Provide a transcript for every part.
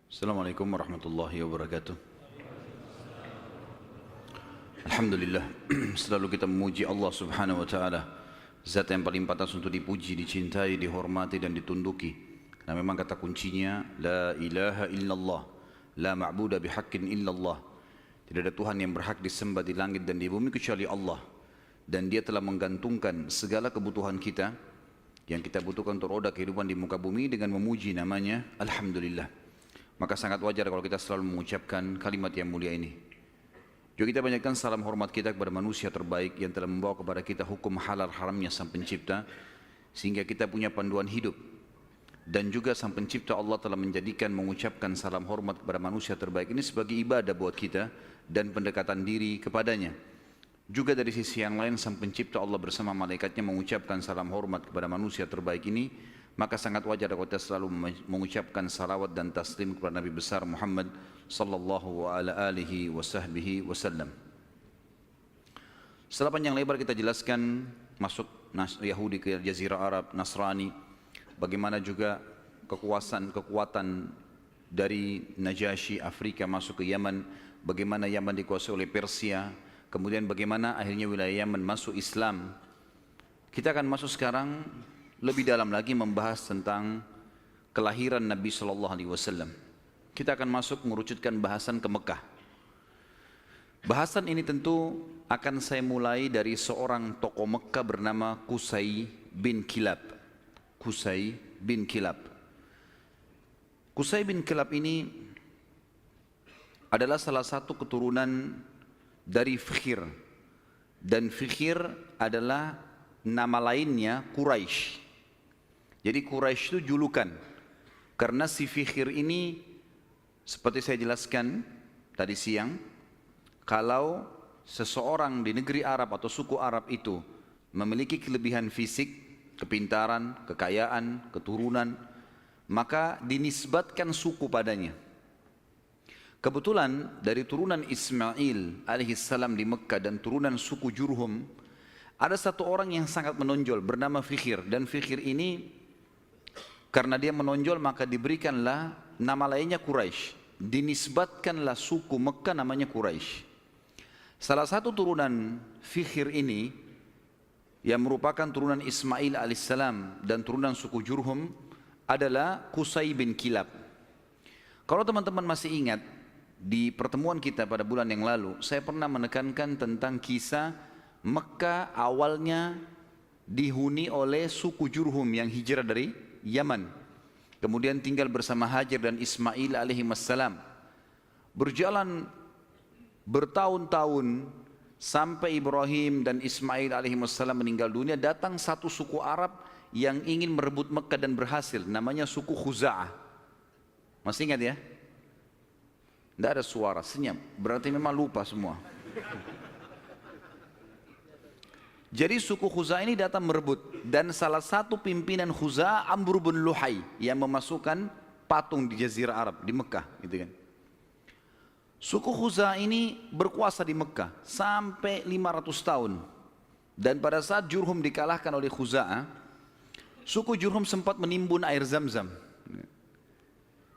Assalamualaikum warahmatullahi wabarakatuh. Alhamdulillah, selalu kita memuji Allah subhanahu wa ta'ala, zat yang paling pantas untuk dipuji, dicintai, dihormati dan ditunduki. Karena memang kata kuncinya la ilaha illallah, la ma'buda bihaqqin illallah. Tidak ada Tuhan yang berhak disembah di langit dan di bumi kecuali Allah. Dan dia telah menggantungkan segala kebutuhan kita yang kita butuhkan untuk roda kehidupan di muka bumi dengan memuji namanya Alhamdulillah. Maka sangat wajar kalau kita selalu mengucapkan kalimat yang mulia ini. Juga kita banyakkan salam hormat kita kepada manusia terbaik yang telah membawa kepada kita hukum halal haramnya Sang Pencipta, sehingga kita punya panduan hidup. Dan juga Sang Pencipta Allah telah menjadikan mengucapkan salam hormat kepada manusia terbaik ini sebagai ibadah buat kita dan pendekatan diri kepadanya. Juga dari sisi yang lain Sang Pencipta Allah bersama malaikatnya mengucapkan salam hormat kepada manusia terbaik ini. Maka sangat wajar kalau kita selalu mengucapkan salawat dan taslim kepada Nabi besar Muhammad sallallahu alaihi wasallam. Setelah panjang lebar kita jelaskan masuk Yahudi ke Jazirah Arab, Nasrani, bagaimana juga kekuatan dari Najasyi Afrika masuk ke Yaman, bagaimana Yaman dikuasai oleh Persia, kemudian bagaimana akhirnya wilayah Yaman masuk Islam. Kita akan masuk sekarang lebih dalam lagi membahas tentang kelahiran Nabi Sallallahu Alaihi Wasallam. Kita akan masuk mengerucutkan bahasan ke Mekah. Bahasan ini tentu akan saya mulai dari seorang tokoh Mekah bernama Qusay bin Kilab. Qusay bin Kilab. Qusay bin Kilab ini adalah salah satu keturunan dari Fikhir. Dan Fikhir adalah nama lainnya Quraisy. Jadi Quraisy itu julukan, karena si Fikhir ini seperti saya jelaskan tadi siang, kalau seseorang di negeri Arab atau suku Arab itu memiliki kelebihan fisik, kepintaran, kekayaan, keturunan, maka dinisbatkan suku padanya. Kebetulan dari turunan Ismail alaihissalam di Mekah dan turunan suku Jurhum, ada satu orang yang sangat menonjol bernama Fikhir, dan Fikhir ini karena dia menonjol maka diberikanlah nama lainnya Quraisy. Dinisbatkanlah suku Mekah namanya Quraisy. Salah satu turunan Fikhir ini yang merupakan turunan Ismail alaihissalam dan turunan suku Jurhum adalah Qusay bin Kilab. Kalau teman-teman masih ingat, di pertemuan kita pada bulan yang lalu saya pernah menekankan tentang kisah Mekah awalnya dihuni oleh suku Jurhum yang hijrah dari Yaman, kemudian tinggal bersama Hajar dan Ismail alaihissalam. Berjalan bertahun-tahun sampai Ibrahim dan Ismail alaihissalam meninggal dunia, datang satu suku Arab yang ingin merebut Mekah dan berhasil, namanya suku Khuza'ah. Masih ingat ya? Tidak ada suara, senyap, berarti memang lupa semua. Jadi suku Khuza'ah ini datang merebut, dan salah satu pimpinan Khuza'ah Amr bin Luhai yang memasukkan patung di Jazirah Arab di Mekah, gitu kan. Suku Khuza'ah ini berkuasa di Mekah sampai 500 tahun. Dan pada saat Jurhum dikalahkan oleh Khuza'ah, suku Jurhum sempat menimbun air Zam-Zam.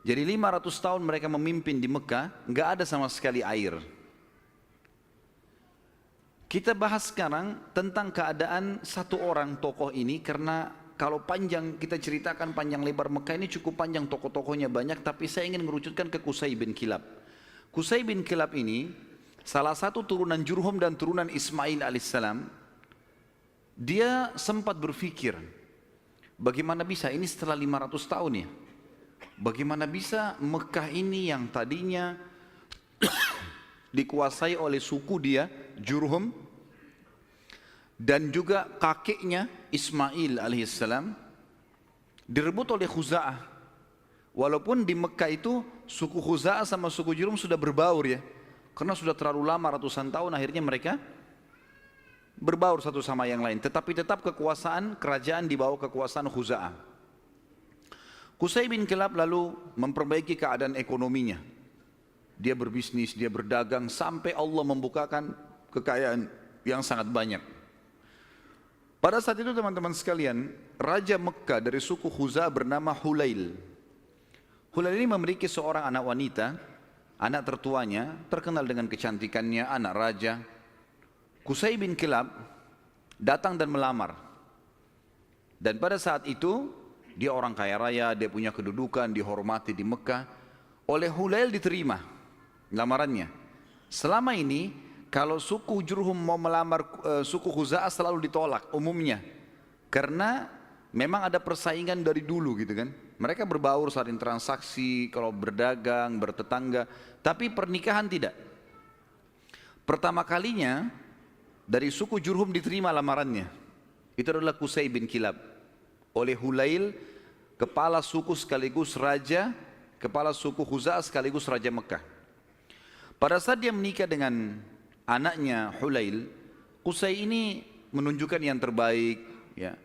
Jadi 500 tahun mereka memimpin di Mekah, nggak ada sama sekali air. Kita bahas sekarang tentang keadaan satu orang tokoh ini, karena kalau panjang kita ceritakan panjang lebar Mekah ini cukup panjang, tokoh-tokohnya banyak, tapi saya ingin mengerucutkan ke Qusay bin Kilab. Qusay bin Kilab ini salah satu turunan Jurhum dan turunan Ismail alaihissalam. Dia sempat berpikir, bagaimana bisa ini setelah 500 tahun ya? Bagaimana bisa Mekah ini yang tadinya dikuasai oleh suku dia Jurhum dan juga kakeknya Ismail alaihissalam direbut oleh Khuza'ah. Walaupun di Mekah itu suku Khuza'ah sama suku Jurhum sudah berbaur ya, karena sudah terlalu lama ratusan tahun, akhirnya mereka berbaur satu sama yang lain, tetapi tetap kekuasaan kerajaan di bawah kekuasaan Khuza'ah. Qusay bin Kilab lalu memperbaiki keadaan ekonominya. Dia berbisnis, dia berdagang, sampai Allah membukakan kekayaan yang sangat banyak. Pada saat itu teman-teman sekalian, Raja Mekah dari suku Khuza'ah bernama Hulail. Hulail ini memiliki seorang anak wanita, anak tertuanya, terkenal dengan kecantikannya, anak raja. Qusay bin Kilab datang dan melamar. Dan pada saat itu, dia orang kaya raya, dia punya kedudukan, dihormati di Mekah. Oleh Hulail diterima lamarannya. Selama ini, kalau suku Jurhum mau melamar suku Khuza'ah selalu ditolak umumnya. Karena memang ada persaingan dari dulu gitu kan. Mereka berbaur saling transaksi, kalau berdagang, bertetangga. Tapi pernikahan tidak. Pertama kalinya dari suku Jurhum diterima lamarannya. Itu adalah Qusay bin Kilab. Oleh Hulail, kepala suku sekaligus raja, kepala suku Khuza'ah sekaligus raja Mekah. Pada saat dia menikah dengan anaknya Hulail, Qusay ini menunjukkan yang terbaik, ya.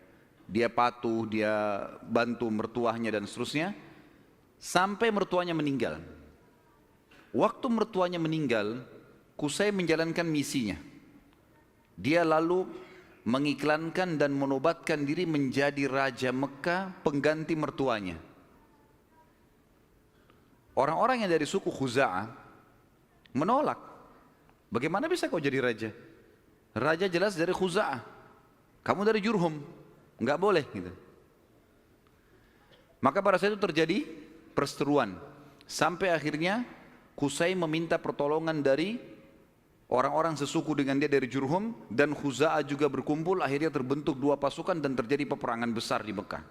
Dia patuh, dia bantu mertuanya dan seterusnya, sampai mertuanya meninggal. Waktu mertuanya meninggal, Qusay menjalankan misinya. Dia lalu mengiklankan dan menobatkan diri menjadi raja Mekah pengganti mertuanya. Orang-orang yang dari suku Khuza'ah menolak. Bagaimana bisa kau jadi raja? Raja jelas dari Khuza'ah. Kamu dari Jurhum, enggak boleh gitu. Maka pada saat itu terjadi perseteruan. Sampai akhirnya Qusay meminta pertolongan dari orang-orang sesuku dengan dia dari Jurhum, dan Khuza'ah juga berkumpul. Akhirnya terbentuk dua pasukan dan terjadi peperangan besar di Mekah.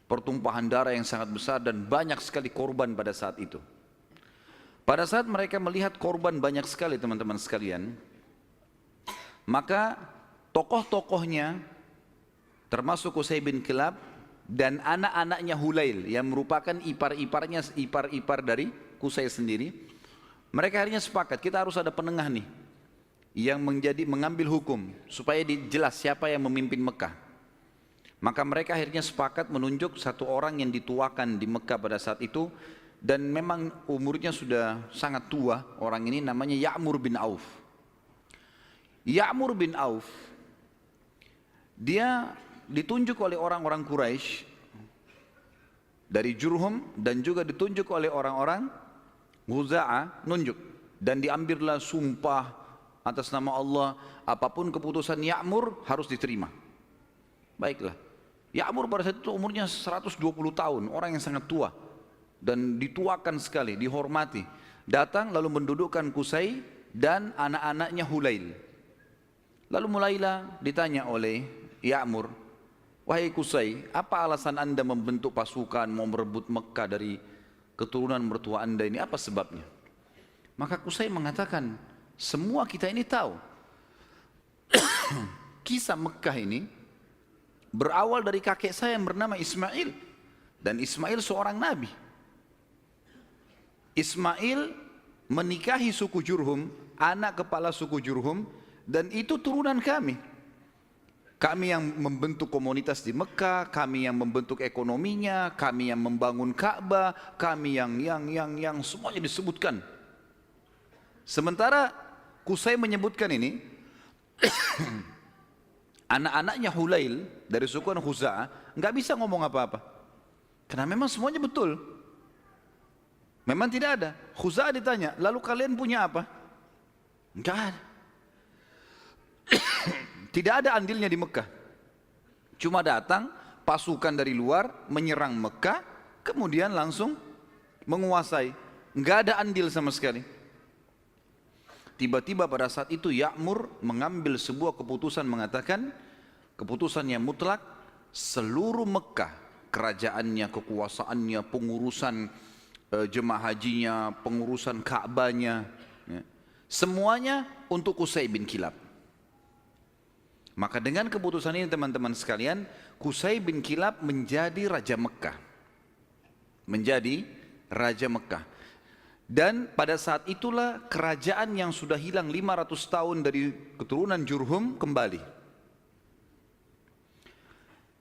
Pertumpahan darah yang sangat besar dan banyak sekali korban pada saat itu. Pada saat mereka melihat korban banyak sekali teman-teman sekalian, maka tokoh-tokohnya termasuk Qusay bin Kilab dan anak-anaknya Hulail yang merupakan ipar-ipar dari Qusay sendiri, mereka akhirnya sepakat, kita harus ada penengah nih yang mengambil hukum supaya jelas siapa yang memimpin Mekah. Maka mereka akhirnya sepakat menunjuk satu orang yang dituakan di Mekah pada saat itu, dan memang umurnya sudah sangat tua. Orang ini namanya Ya'mur bin Auf. Ya'mur bin Auf, dia ditunjuk oleh orang-orang Quraisy dari Jurhum dan juga ditunjuk oleh orang-orang Khuza'ah, nunjuk, dan diambillah sumpah atas nama Allah, apapun keputusan Ya'mur harus diterima. Baiklah, Ya'mur pada saat itu umurnya 120 tahun, orang yang sangat tua dan dituakan sekali, dihormati. Datang lalu mendudukkan Qusay dan anak-anaknya Hulail. Lalu mulailah ditanya oleh Ya'mur, wahai Qusay, apa alasan anda membentuk pasukan mau merebut Mekah dari keturunan mertua anda ini, apa sebabnya? Maka Qusay mengatakan, semua kita ini tahu kisah Mekah ini berawal dari kakek saya yang bernama Ismail, dan Ismail seorang nabi. Ismail menikahi suku Jurhum, anak kepala suku Jurhum, dan itu turunan kami. Kami yang membentuk komunitas di Mekah, kami yang membentuk ekonominya, kami yang membangun Ka'bah, kami yang semuanya disebutkan. Sementara Qusay menyebutkan ini, anak-anaknya Hulail dari suku Khuza'ah nggak bisa ngomong apa-apa, karena memang semuanya betul. Memang tidak ada. Khuza'ah ditanya, lalu kalian punya apa? Nggak ada. Tidak ada andilnya di Mekah. Cuma datang pasukan dari luar menyerang Mekah, kemudian langsung menguasai. Nggak ada andil sama sekali. Tiba-tiba pada saat itu Ya'mur mengambil sebuah keputusan, mengatakan keputusan yang mutlak, seluruh Mekah, kerajaannya, kekuasaannya, pengurusan jemaah hajinya, pengurusan Ka'bahnya, ya, semuanya untuk Qusay bin Kilab. Maka dengan keputusan ini teman-teman sekalian, Qusay bin Kilab menjadi Raja Mekah. Menjadi Raja Mekah. Dan pada saat itulah kerajaan yang sudah hilang 500 tahun dari keturunan Jurhum kembali.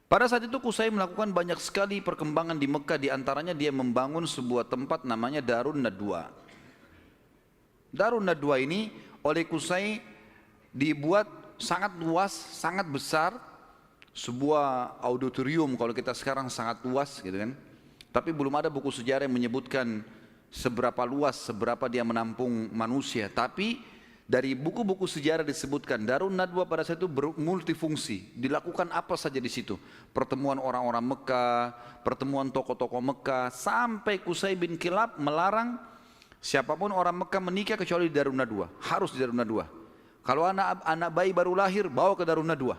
Pada saat itu Qusay melakukan banyak sekali perkembangan di Mekah, di antaranya dia membangun sebuah tempat namanya Darun Nadwa. Darun Nadwa ini oleh Qusay dibuat sangat luas, sangat besar, sebuah auditorium kalau kita sekarang sangat luas gitu kan. Tapi belum ada buku sejarah yang menyebutkan seberapa luas, seberapa dia menampung manusia. Tapi dari buku-buku sejarah disebutkan Darun Nadwa pada saat itu multifungsi. Dilakukan apa saja di situ. Pertemuan orang-orang Mekah, pertemuan tokoh-tokoh Mekah, sampai Qusay bin Kilab melarang siapapun orang Mekah menikah kecuali di Darun Nadwa. Harus di Darun Nadwa. Kalau anak bayi baru lahir, bawa ke Darun Nadwa.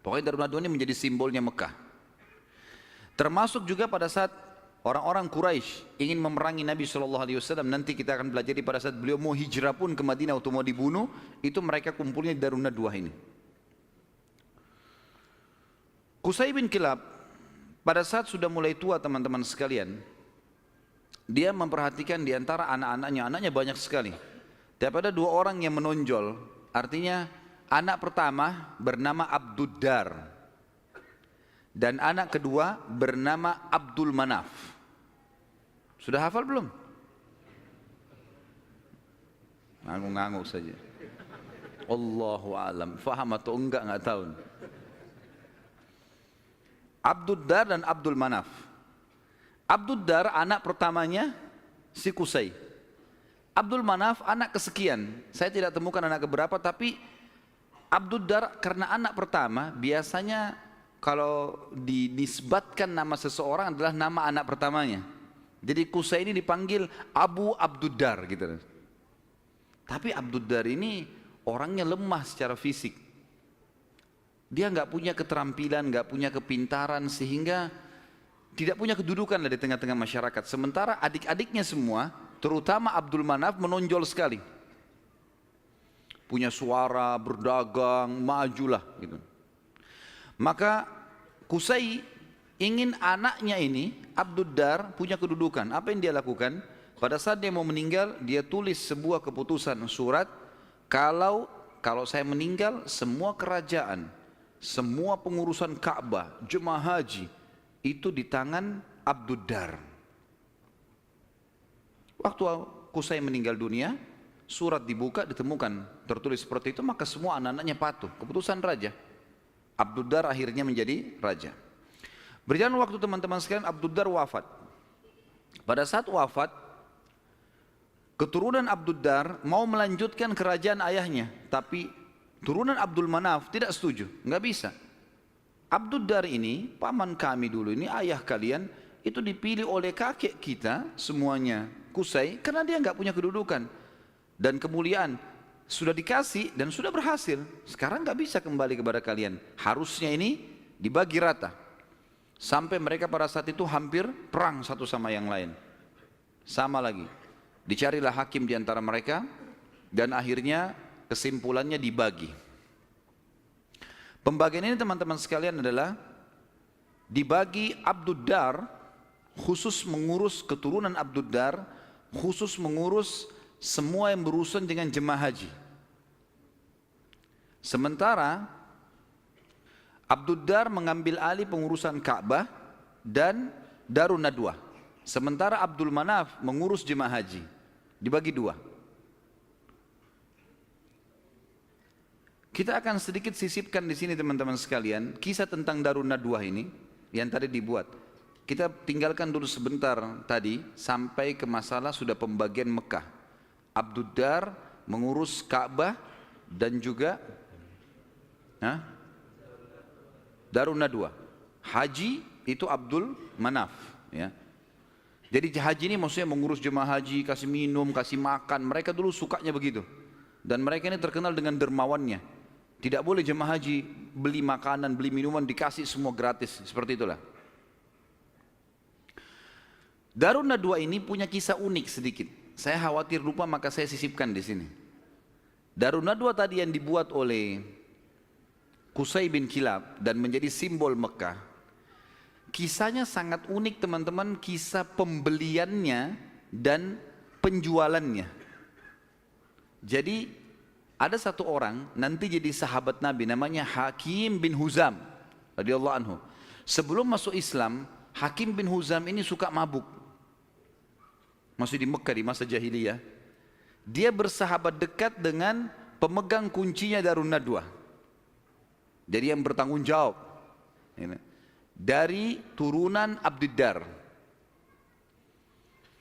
Pokoknya Darun Nadwa ini menjadi simbolnya Mekah. Termasuk juga pada saat orang-orang Quraisy ingin memerangi Nabi SAW, nanti kita akan pelajari pada saat beliau mau hijrah pun ke Madinah atau mau dibunuh, itu mereka kumpulnya di Darun Nadwa ini. Qusay bin Kilab pada saat sudah mulai tua teman-teman sekalian, dia memperhatikan di antara anak-anaknya, anaknya banyak sekali. Tapi ada dua orang yang menonjol, artinya anak pertama bernama Abduddar dan anak kedua bernama Abdul Manaf. Sudah hafal belum? Ngangguk-ngangguk saja. Allahu a'lam. Faham atau enggak tahu. Abduddar dan Abdul Manaf. Abduddar anak pertamanya si Qusay. Abdul Manaf anak kesekian. Saya tidak temukan anak keberapa, tapi Abduddar karena anak pertama biasanya kalau dinisbatkan nama seseorang adalah nama anak pertamanya. Jadi Qusay ini dipanggil Abu Abduddar gitu. Tapi Abduddar ini orangnya lemah secara fisik. Dia nggak punya keterampilan, nggak punya kepintaran, sehingga tidak punya kedudukan di tengah-tengah masyarakat. Sementara adik-adiknya semua, terutama Abdul Manaf, menonjol sekali. Punya suara, berdagang, majulah gitu. Maka Qusay ingin anaknya ini, Abduddar, punya kedudukan. Apa yang dia lakukan? Pada saat dia mau meninggal, dia tulis sebuah keputusan surat, kalau saya meninggal, semua kerajaan, semua pengurusan Ka'bah, jemaah haji, itu di tangan Abduddar. Waktu Qusay meninggal dunia, surat dibuka, ditemukan tertulis seperti itu, maka semua anak-anaknya patuh. Keputusan raja. Abduddar akhirnya menjadi raja. Berjalan waktu teman-teman sekalian, Abduddar wafat. Pada saat wafat, keturunan Abduddar mau melanjutkan kerajaan ayahnya, tapi turunan Abdul Manaf tidak setuju, nggak bisa. Abduddar ini, paman kami dulu ini, ayah kalian, itu dipilih oleh kakek kita semuanya, Qusay, karena dia nggak punya kedudukan dan kemuliaan. Sudah dikasih dan sudah berhasil, sekarang nggak bisa kembali kepada kalian. Harusnya ini dibagi rata. Sampai mereka pada saat itu hampir perang satu sama yang lain. Sama lagi. Dicarilah hakim di antara mereka dan akhirnya kesimpulannya dibagi. Pembagian ini teman-teman sekalian adalah dibagi Abduddar khusus mengurus keturunan Abduddar, khusus mengurus semua yang berurusan dengan jemaah haji. Sementara Abduddar mengambil alih pengurusan Ka'bah dan Darun Nadwa. Sementara Abdul Manaf mengurus jemaah haji. Dibagi dua. Kita akan sedikit sisipkan di sini teman-teman sekalian kisah tentang Darun Nadwa ini yang tadi dibuat. Kita tinggalkan dulu sebentar tadi sampai ke masalah sudah pembagian Mekah. Abduddar mengurus Ka'bah dan juga Darun Nadwa. Haji itu Abdul Manaf, ya. Jadi haji ini maksudnya mengurus jemaah haji, kasih minum, kasih makan. Mereka dulu sukanya begitu. Dan mereka ini terkenal dengan dermawannya. Tidak boleh jemaah haji beli makanan, beli minuman, dikasih semua gratis. Seperti itulah. Darun Nadwa ini punya kisah unik sedikit. Saya khawatir lupa, maka saya sisipkan di sini. Darun Nadwa tadi yang dibuat oleh Qusay bin Kilab dan menjadi simbol Mekah. Kisahnya sangat unik teman-teman, kisah pembeliannya dan penjualannya. Jadi ada satu orang nanti jadi sahabat Nabi namanya Hakim bin Huzam radhiyallahu anhu. Sebelum masuk Islam, Hakim bin Huzam ini suka mabuk. Masih di Mekah di masa jahiliyah. Dia bersahabat dekat dengan pemegang kuncinya Darun Nadwa. Jadi yang bertanggung jawab. dari turunan Abdiddar.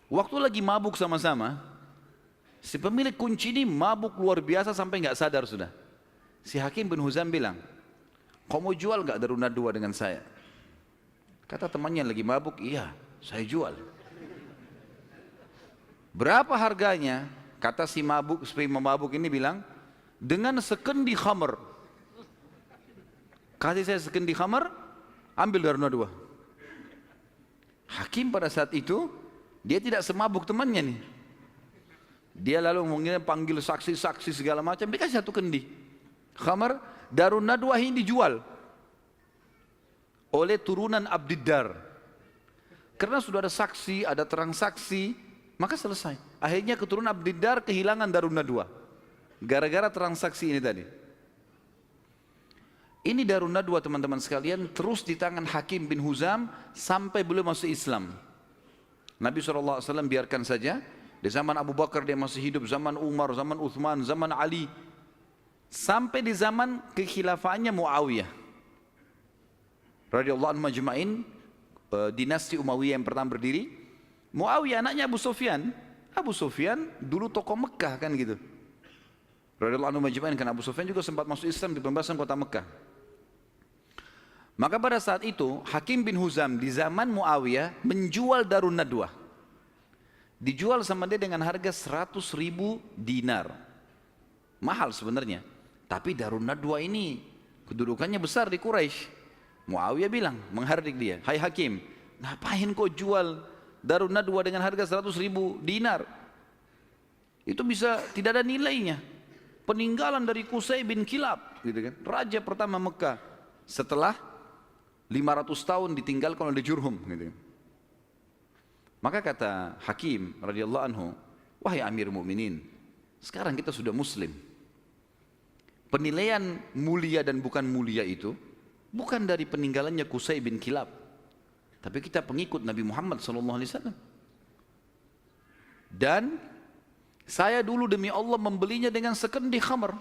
Waktu lagi mabuk sama-sama, si pemilik kunci ini mabuk luar biasa sampai nggak sadar sudah. Si Hakim bin Huzam bilang, kau mau jual nggak Darun Nadwa dengan saya? Kata temannya lagi mabuk, iya saya jual. Berapa harganya? Kata si mabuk ini bilang, dengan sekendi khamr. Kasih saya sekendi khamr, ambil Darun Nadwa. Hakim pada saat itu, dia tidak semabuk temannya nih. Dia lalu mungkin panggil saksi-saksi segala macam, dikasih satu kendi khamr. Darun Nadwa ini dijual oleh turunan Abdiddar. Karena sudah ada saksi, ada terang saksi, maka selesai. Akhirnya keturunan Abdiddar kehilangan Darun Nadwa gara-gara transaksi ini tadi. Ini Darun Nadwa teman-teman sekalian terus di tangan Hakim bin Huzam sampai beliau masuk Islam. Nabi SAW biarkan saja. Di zaman Abu Bakar dia masih hidup, zaman Umar, zaman Uthman, zaman Ali, sampai di zaman kekhilafaannya Muawiyah radhiyallahu anhu majma'in, dinasti Umayyah yang pertama berdiri. Muawiyah anaknya Abu Sufyan. Abu Sufyan dulu tokoh Mekah kan gitu, radhiyallahu anhu majma'in, kan Abu Sufyan juga sempat masuk Islam di pembebasan kota Mekah. Maka pada saat itu Hakim bin Huzam di zaman Muawiyah menjual Darun Nadwa. Dijual sama dia dengan harga 100.000 dinar. Mahal sebenarnya, tapi Darun Nadwa ini kedudukannya besar di Quraisy. Muawiyah bilang, menghardik dia, hai Hakim, ngapain kau jual Darun Nadwa dengan harga 100.000 dinar? Itu bisa tidak ada nilainya. Peninggalan dari Qusay bin Kilab, gitu kan, raja pertama Mekah setelah 500 tahun ditinggalkan oleh Jurhum, gitu kan. Maka kata Hakim radhiyallahu anhu, wahai Amir Mu'minin, sekarang kita sudah Muslim. Penilaian mulia dan bukan mulia itu bukan dari peninggalannya Qusay bin Kilab, tapi kita pengikut Nabi Muhammad SAW. Dan saya dulu demi Allah membelinya dengan sekendi khamr.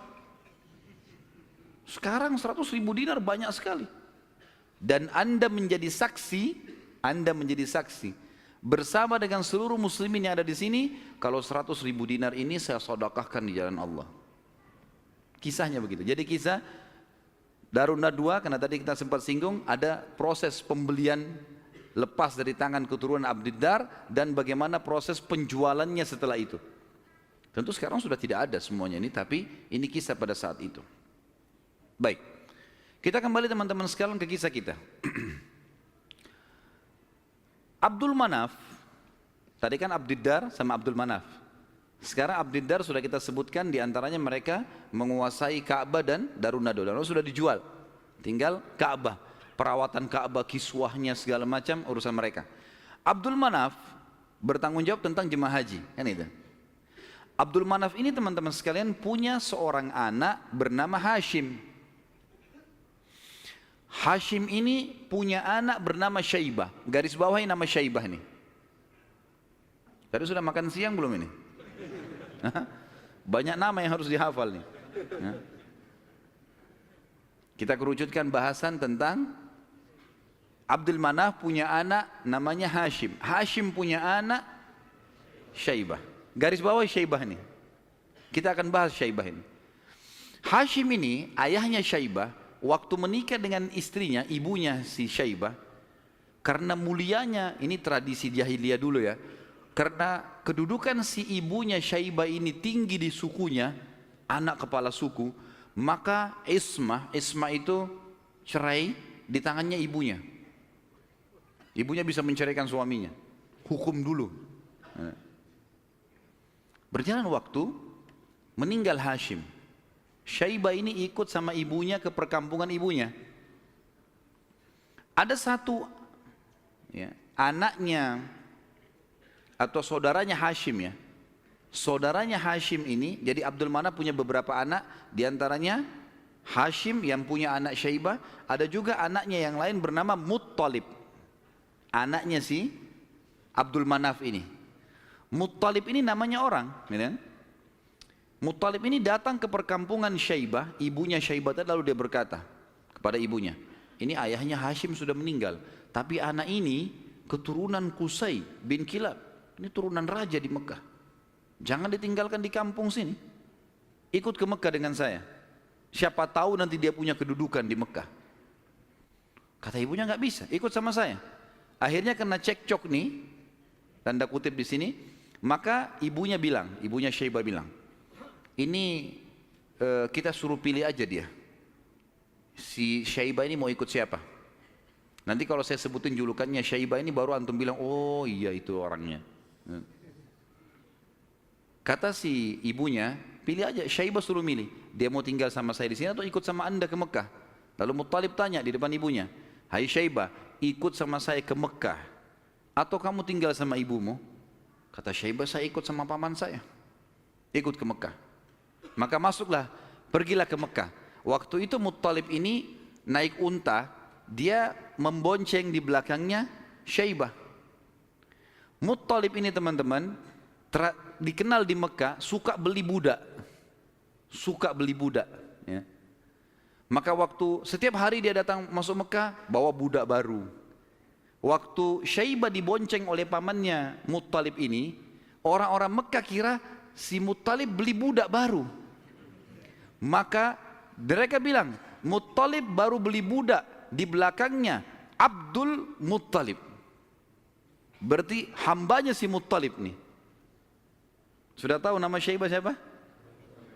Sekarang 100.000 dinar banyak sekali. Dan Anda menjadi saksi bersama dengan seluruh muslimin yang ada di sini, kalau 100.000 dinar ini saya sedekahkan di jalan Allah. Kisahnya begitu. Jadi kisah Darun Nadwa, karena tadi kita sempat singgung, ada proses pembelian lepas dari tangan keturunan Abdiddar dan bagaimana proses penjualannya setelah itu. Tentu sekarang sudah tidak ada semuanya ini, tapi ini kisah pada saat itu. Baik, kita kembali teman-teman sekalian ke kisah kita. Abdul Manaf, tadi kan Abdiddar sama Abdul Manaf. Sekarang Abdiddar sudah kita sebutkan, diantaranya mereka menguasai Ka'bah dan Darun Nadwa. Darun Nadwa sudah dijual, tinggal Ka'bah, perawatan Ka'bah, kiswahnya segala macam urusan mereka. Abdul Manaf bertanggung jawab tentang jemaah haji, kan itu. Abdul Manaf ini teman-teman sekalian punya seorang anak bernama Hashim. Hashim ini punya anak bernama Syaibah. Garis bawahi nama Syaibah ini. Tadi sudah makan siang belum ini? Banyak nama yang harus dihafal nih. Kita kerucutkan bahasan tentang Abdul Manaf punya anak namanya Hashim. Hashim punya anak Syaibah. Garis bawahi Syaibah ini. Kita akan bahas Syaibah ini. Hashim ini ayahnya Syaibah. Waktu menikah dengan istrinya, ibunya si Syaibah, karena mulianya, ini tradisi jahiliyah dulu ya, karena kedudukan si ibunya Syaibah ini tinggi di sukunya, anak kepala suku, maka ismah itu cerai di tangannya ibunya. Ibunya bisa menceraikan suaminya, hukum dulu. Berjalan waktu, meninggal Hashim. Syaibah ini ikut sama ibunya ke perkampungan ibunya. Ada satu ya, anaknya atau saudaranya Hashim ya. Saudaranya Hashim ini, jadi Abdul Manaf punya beberapa anak, diantaranya Hashim yang punya anak Syaibah, ada juga anaknya yang lain bernama Muttalib. Anaknya si Abdul Manaf ini. Muttalib ini namanya orang, ya. Muttalib ini datang ke perkampungan Syaibah, ibunya Syaibah, lalu dia berkata kepada ibunya, Ini ayahnya Hashim sudah meninggal, tapi anak ini keturunan Qusay bin Kilab. Ini turunan raja di Mekah. Jangan ditinggalkan di kampung sini. Ikut ke Mekah dengan saya. Siapa tahu nanti dia punya kedudukan di Mekah. Kata ibunya nggak bisa, ikut sama saya. Akhirnya kena cekcok nih, tanda kutip di sini. Maka ibunya Syaibah bilang, ini kita suruh pilih aja dia. Si Syaibah ini mau ikut siapa? Nanti kalau saya sebutin julukannya Syaibah ini baru antum bilang, oh iya itu orangnya. Kata si ibunya, pilih aja, Syaibah suruh milih. Dia mau tinggal sama saya di sini atau ikut sama anda ke Mekah? Lalu Muttalib tanya di depan ibunya, hai Syaibah, ikut sama saya ke Mekah atau kamu tinggal sama ibumu? Kata Syaibah, saya ikut sama paman saya, ikut ke Mekah. Maka pergilah ke Mekah. Waktu itu Muttalib ini naik unta, dia membonceng di belakangnya Syaibah. Muttalib ini teman-teman dikenal di Mekah suka beli budak, ya. Maka waktu setiap hari dia datang masuk Mekah bawa budak baru. Waktu Syaibah dibonceng oleh pamannya Muttalib ini, orang-orang Mekah kira si Muttalib beli budak baru. Maka mereka bilang, Muttalib baru beli budak, di belakangnya Abdul Muttalib. Berarti hambanya si Muttalib nih. Sudah tahu nama Syaibah siapa?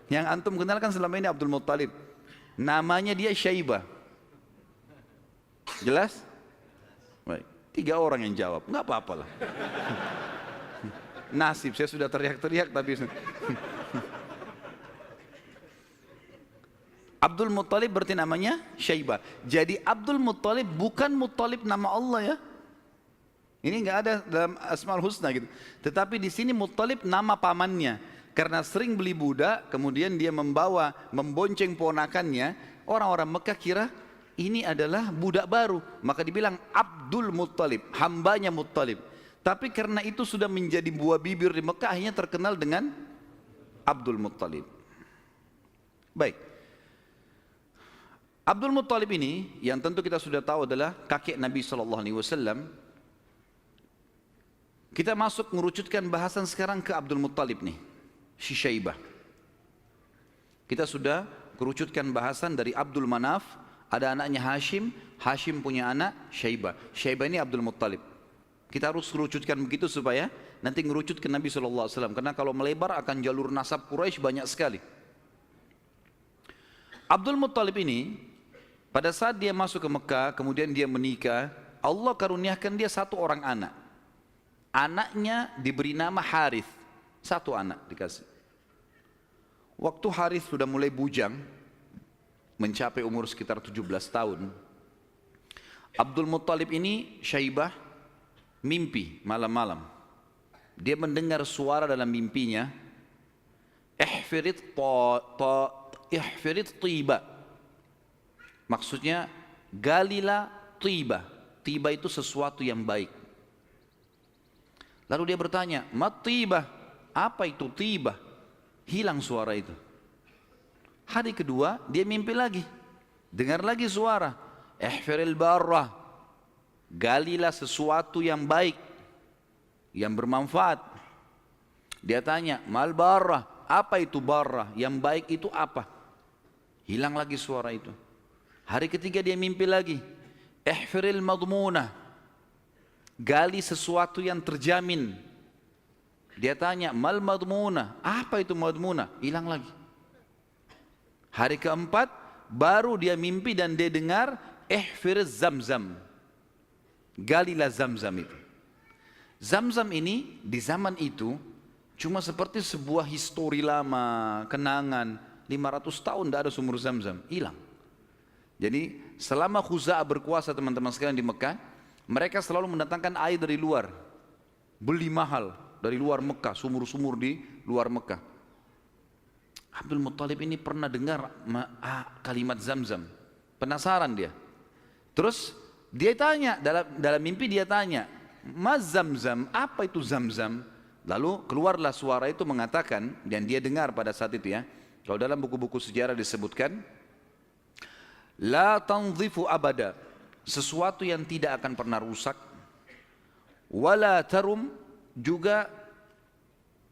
Yang antum kenalkan selama ini Abdul Muttalib. Namanya dia Syaibah. Jelas? Baik. 3 orang yang jawab, nggak apa-apa lah. Nasib, saya sudah teriak-teriak tapi Abdul Muttalib berarti namanya Syaibah. Jadi Abdul Muttalib bukan Muttalib nama Allah ya. Ini nggak ada dalam Asmaul Husna gitu. Tetapi di sini Muttalib nama pamannya. Karena sering beli budak, kemudian dia membonceng ponakannya. Orang-orang Mekah kira ini adalah budak baru, maka dibilang Abdul Muttalib, hambanya Muttalib. Tapi karena itu sudah menjadi buah bibir di Mekah, akhirnya terkenal dengan Abdul Muttalib. Baik, Abdul Muttalib ini yang tentu kita sudah tahu adalah kakek Nabi SAW. Kita masuk mengerucutkan bahasan sekarang ke Abdul Muttalib nih, si Syaibah. Kita sudah kerucutkan bahasan dari Abdul Manaf. Ada anaknya Hashim, Hashim punya anak Syaibah. Syaibah ini Abdul Muttalib. Kita harus kerucutkan begitu supaya nanti ngerucut ke Nabi SAW. Karena kalau melebar akan jalur nasab Quraisy banyak sekali. Abdul Muttalib ini pada saat dia masuk ke Mekah, kemudian dia menikah, Allah karuniakan dia 1 orang anak. Anaknya diberi nama Harith, 1 anak dikasih. Waktu Harith sudah mulai bujang, mencapai umur sekitar 17 tahun. Abdul Muttalib ini Syaibah mimpi malam-malam. Dia mendengar suara dalam mimpinya, ihfirit tiba. Maksudnya galilah tiba. Tiba itu sesuatu yang baik. Lalu dia bertanya, mat tiba? Apa itu tiba? Hilang suara itu. Hari kedua dia mimpi lagi, dengar lagi suara, ihfiril barrah, galilah sesuatu yang baik, yang bermanfaat. Dia tanya, mal barrah, apa itu barrah? Yang baik itu apa? Hilang lagi suara itu. Hari ketiga dia mimpi lagi, ihfiril madmunah, gali sesuatu yang terjamin. Dia tanya, mal madmunah, apa itu madmunah? Hilang lagi. Hari keempat baru dia mimpi dan dia dengar ihfir Zamzam, galilah Zamzam itu. Zamzam ini di zaman itu cuma seperti sebuah histori lama, kenangan. 500 tahun tidak ada sumur Zamzam, hilang. Jadi selama Khuza'ah berkuasa teman-teman sekalian di Mekah, mereka selalu mendatangkan air dari luar, beli mahal dari luar Mekah, sumur-sumur di luar Mekah. Abdul Muttalib ini pernah dengar kalimat Zamzam, penasaran dia. Terus dia tanya, dalam mimpi dia tanya, Mas Zamzam, apa itu Zamzam? Lalu keluarlah suara itu mengatakan, dan dia dengar pada saat itu ya, kalau dalam buku-buku sejarah disebutkan, La tanzifu abada, sesuatu yang tidak akan pernah rusak. Wala tarum, juga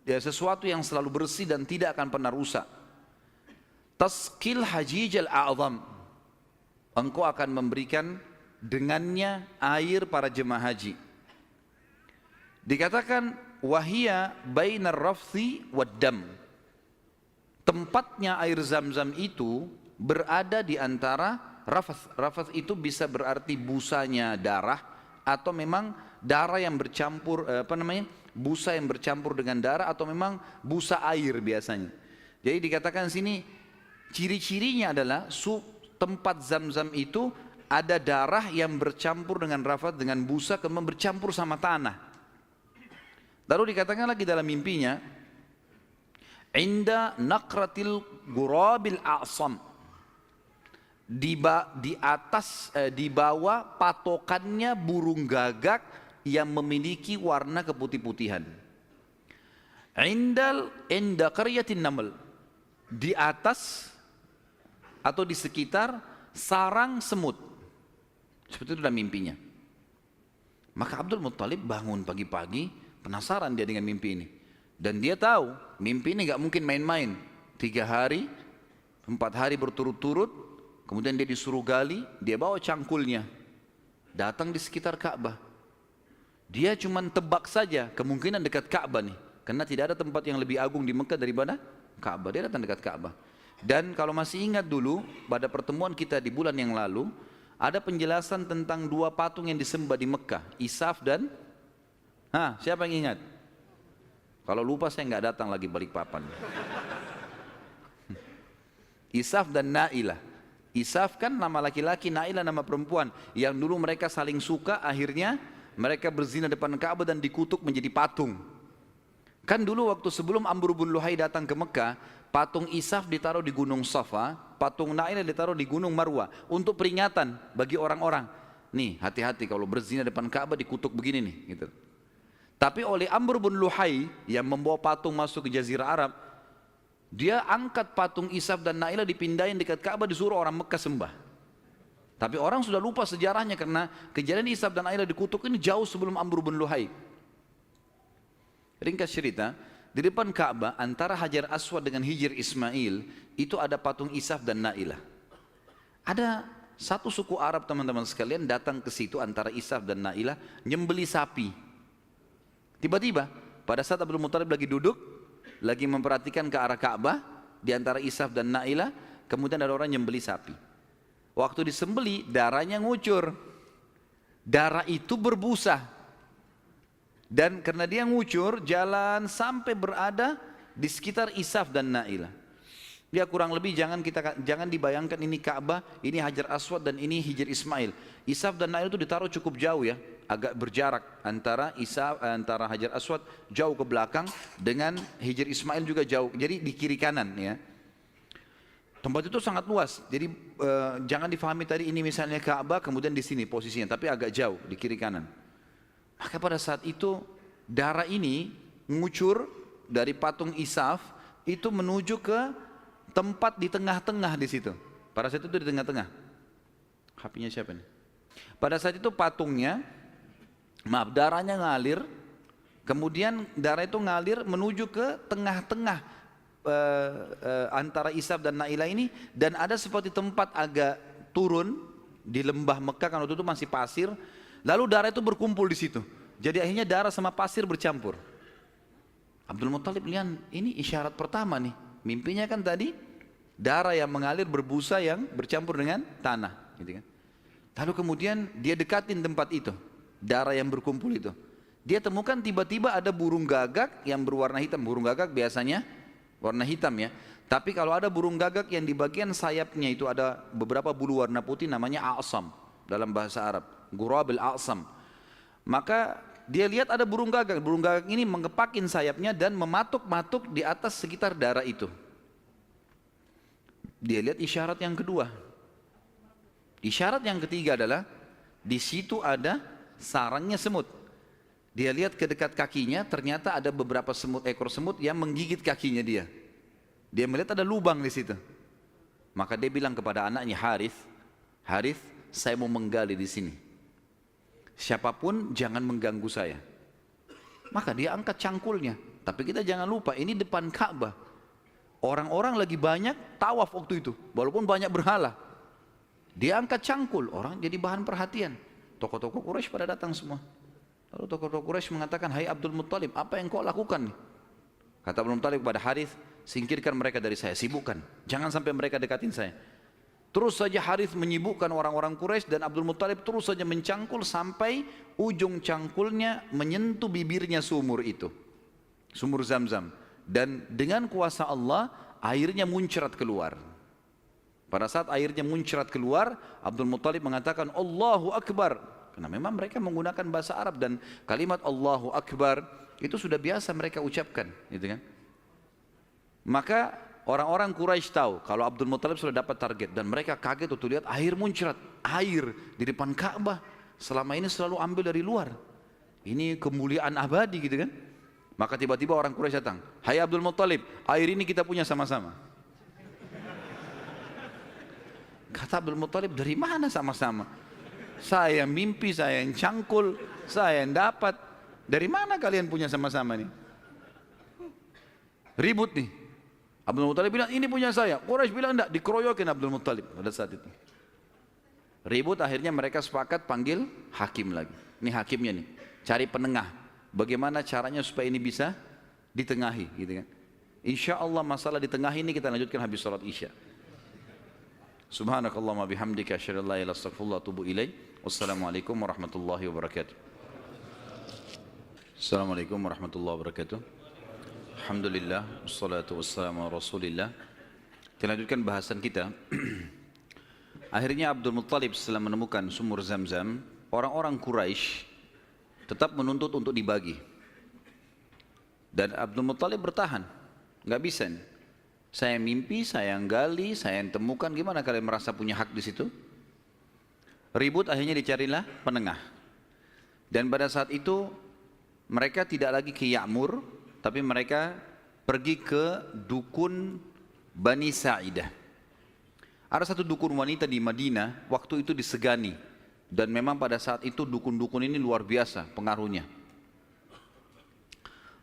ya, sesuatu yang selalu bersih dan tidak akan pernah rusak. Tasqil hajijal a'zam, engkau akan memberikan dengannya air para jemaah haji. Dikatakan wahia bainar rafthi wad dam, tempatnya air zam-zam itu berada di antara rafath. Rafath itu bisa berarti busanya darah, atau memang darah yang bercampur, busa yang bercampur dengan darah, atau memang busa air biasanya. Jadi dikatakan sini ciri-cirinya adalah tempat zam-zam itu ada darah yang bercampur dengan rafath, dengan busa, kemudian bercampur sama tanah. Lalu dikatakan lagi dalam mimpinya, inda naqratil gurabil a'sam, di bawah patokannya burung gagak yang memiliki warna keputih-putihan. Inda qaryatin naml, di atas atau di sekitar sarang semut. Seperti itu dalam mimpinya. Maka Abdul Muttalib bangun pagi-pagi, penasaran dia dengan mimpi ini. Dan dia tahu mimpi ini gak mungkin main-main. 3 hari, 4 hari berturut-turut, kemudian dia disuruh gali, dia bawa cangkulnya, datang di sekitar Ka'bah. Dia cuma tebak saja kemungkinan dekat Ka'bah nih, karena tidak ada tempat yang lebih agung di Mekah daripada Ka'bah. Dia datang dekat Ka'bah. Dan kalau masih ingat dulu, pada pertemuan kita di bulan yang lalu, ada penjelasan tentang 2 patung yang disembah di Mekah, Isaf dan siapa yang ingat? Kalau lupa saya nggak datang lagi Balikpapan. Isaf dan Nailah. Isaf kan nama laki-laki, Nailah nama perempuan. Yang dulu mereka saling suka, akhirnya mereka berzina depan Ka'bah dan dikutuk menjadi patung. Kan dulu waktu sebelum Amr bin Luhai datang ke Mekah, patung Isaf ditaruh di Gunung Safa, patung Nailah ditaruh di Gunung Marwah untuk peringatan bagi orang-orang. Nih, hati-hati kalau berzina depan Ka'bah dikutuk begini nih, gitu. Tapi oleh Amr bin Luhai yang membawa patung masuk ke Jazirah Arab, dia angkat patung Isaf dan Nailah, dipindahin dekat Ka'bah, disuruh orang Mekah sembah. Tapi orang sudah lupa sejarahnya karena kejadian Isaf dan Nailah dikutuk ini jauh sebelum Amr bin Luhai. Ringkas cerita, di depan Ka'bah antara Hajar Aswad dengan Hijr Ismail itu ada patung Isaf dan Nailah. Ada satu suku Arab teman-teman sekalian datang ke situ antara Isaf dan Nailah nyembeli sapi. Tiba-tiba pada saat Abdul Muttalib lagi duduk, lagi memperhatikan ke arah Ka'bah di antara Isaf dan Nailah, kemudian ada orang nyembeli sapi. Waktu disembeli darahnya ngucur. Darah itu berbusa. Dan karena dia ngucur, jalan sampai berada di sekitar Isaf dan Nailah. Dia kurang lebih jangan dibayangkan ini Ka'bah, ini Hajar Aswad dan ini Hijr Ismail. Isaf dan Nailah itu ditaruh cukup jauh ya, agak berjarak antara Hajar Aswad jauh ke belakang dengan Hijr Ismail juga jauh. Jadi di kiri kanan ya. Tempat itu sangat luas. Jadi jangan difahami tadi ini misalnya Ka'bah kemudian di sini posisinya, tapi agak jauh di kiri kanan. Maka pada saat itu darah ini ngucur dari patung Isaf itu menuju ke tempat di tengah-tengah di situ. Pada saat itu di tengah-tengah. HP-nya siapa nih? Pada saat itu patungnya, darahnya ngalir, kemudian darah itu ngalir menuju ke tengah-tengah antara Isaf dan Nailah ini, dan ada seperti tempat agak turun di lembah Mekah kan waktu itu masih pasir, lalu darah itu berkumpul di situ. Jadi akhirnya darah sama pasir bercampur. Abdul Muttalib lihat ini isyarat pertama nih. Mimpinya kan tadi darah yang mengalir berbusa yang bercampur dengan tanah, gitu kan. Lalu kemudian dia dekatin tempat itu, darah yang berkumpul itu. Dia temukan tiba-tiba ada burung gagak yang berwarna hitam. Burung gagak biasanya warna hitam ya. Tapi kalau ada burung gagak yang di bagian sayapnya itu ada beberapa bulu warna putih, namanya a'sam dalam bahasa Arab, gurabil a'sam. Maka dia lihat ada burung gagak. Burung gagak ini mengepakin sayapnya dan mematuk-matuk di atas sekitar darah itu. Dia lihat isyarat yang kedua. Isyarat yang ketiga adalah di situ ada sarangnya semut. Dia lihat ke dekat kakinya, ternyata ada beberapa ekor semut yang menggigit kakinya dia. Dia melihat ada lubang di situ. Maka dia bilang kepada anaknya Harith, saya mau menggali di sini. Siapapun jangan mengganggu saya. Maka dia angkat cangkulnya. Tapi kita jangan lupa, ini depan Ka'bah. Orang-orang lagi banyak tawaf waktu itu, walaupun banyak berhala. Dia angkat cangkul, orang jadi bahan perhatian. Tokoh-tokoh Quraisy pada datang semua. Lalu tokoh-tokoh Quraisy mengatakan, hai Abdul Muttalib, apa yang kau lakukan nih? Kata Abdul Muttalib kepada Harith, singkirkan mereka dari saya, sibukkan. Jangan sampai mereka dekatin saya. Terus saja Harith menyibukkan orang-orang Quraisy dan Abdul Muttalib terus saja mencangkul sampai ujung cangkulnya menyentuh bibirnya sumur itu. Sumur Zam-Zam. Dan dengan kuasa Allah, airnya muncrat keluar. Pada saat airnya muncrat keluar, Abdul Muttalib mengatakan Allahu Akbar. Karena memang mereka menggunakan bahasa Arab dan kalimat Allahu Akbar itu sudah biasa mereka ucapkan, gitu kan? Maka orang-orang Quraisy tahu kalau Abdul Muttalib sudah dapat target dan mereka kaget waktu lihat air muncrat, air di depan Ka'bah. Selama ini selalu ambil dari luar. Ini kemuliaan abadi, gitu kan? Maka tiba-tiba orang Quraisy datang, hai Abdul Muttalib, air ini kita punya sama-sama. Kata Abdul Muttalib, dari mana sama-sama? Saya mimpi, saya yang cangkul, saya yang dapat. Dari mana kalian punya sama-sama nih? Ribut nih. Abdul Muttalib bilang, ini punya saya. Quraisy bilang enggak, dikeroyokin Abdul Muttalib pada saat itu. Ribut, akhirnya mereka sepakat panggil hakim lagi. Ini hakimnya nih, cari penengah. Bagaimana caranya supaya ini bisa ditengahi, gitu kan? Insya Allah masalah ditengahi ini kita lanjutkan habis sholat isya. Subhanakallahumma bihamdika asyhadu an la ilaha illa anta astaghfiruka wa atubu ilaik. Wassalamualaikum warahmatullahi wabarakatuh. Assalamualaikum warahmatullahi wabarakatuh. Alhamdulillah, wassalatu wassalamu ala Rasulillah. Kita lanjutkan bahasan kita. Akhirnya Abdul Muttalib setelah menemukan sumur Zam-Zam, orang-orang Quraisy tetap menuntut untuk dibagi. Dan Abdul Muttalib bertahan, nggak bisa nih. Saya mimpi, saya yang gali, saya yang temukan. Gimana kalian merasa punya hak di situ? Ribut, akhirnya dicarilah penengah. Dan pada saat itu mereka tidak lagi ke Ya'mur, tapi mereka pergi ke dukun Bani Sa'idah. Ada satu dukun wanita di Madinah, waktu itu disegani. Dan memang pada saat itu dukun-dukun ini luar biasa pengaruhnya.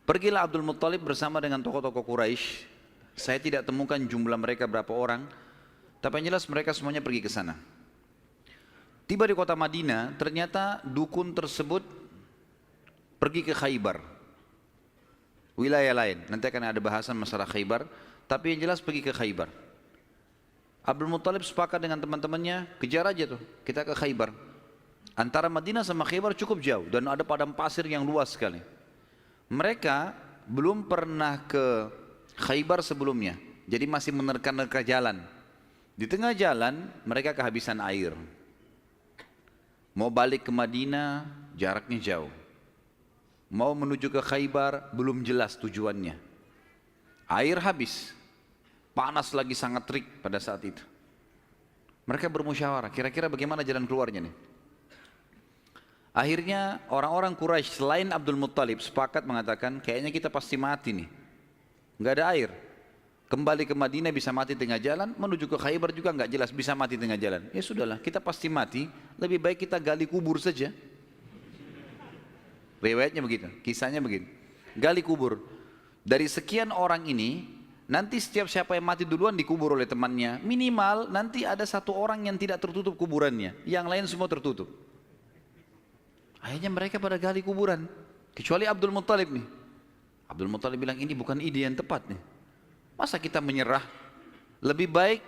Pergilah Abdul Muttalib bersama dengan tokoh-tokoh Quraisy. Saya tidak temukan jumlah mereka berapa orang, tapi yang jelas mereka semuanya pergi ke sana. Tiba di kota Madinah, ternyata dukun tersebut pergi ke Khaybar, wilayah lain. Nanti akan ada bahasan masalah Khaybar, tapi yang jelas pergi ke Khaybar. Abdul Muttalib sepakat dengan teman-temannya, kejar aja tuh, kita ke Khaybar. Antara Madinah sama Khaybar cukup jauh dan ada padang pasir yang luas sekali. Mereka belum pernah ke Khaybar sebelumnya, jadi masih menerka-nerka jalan. Di tengah jalan mereka kehabisan air. Mau balik ke Madinah jaraknya jauh. Mau menuju ke Khaybar belum jelas tujuannya. Air habis. Panas lagi sangat terik pada saat itu. Mereka bermusyawarah, kira-kira bagaimana jalan keluarnya nih? Akhirnya orang-orang Quraisy selain Abdul Muttalib sepakat mengatakan, kayaknya kita pasti mati nih. Nggak ada air. Kembali ke Madinah bisa mati tengah jalan, menuju ke Khaybar juga nggak jelas bisa mati tengah jalan. Ya sudahlah, kita pasti mati, lebih baik kita gali kubur saja. Riwayatnya begitu, kisahnya begitu. Gali kubur. Dari sekian orang ini, nanti setiap siapa yang mati duluan dikubur oleh temannya. Minimal nanti ada satu orang yang tidak tertutup kuburannya, yang lain semua tertutup. Akhirnya mereka pada gali kuburan, kecuali Abdul Muttalib nih. Abdul Muttalib bilang ini bukan ide yang tepat nih. Masa kita menyerah? Lebih baik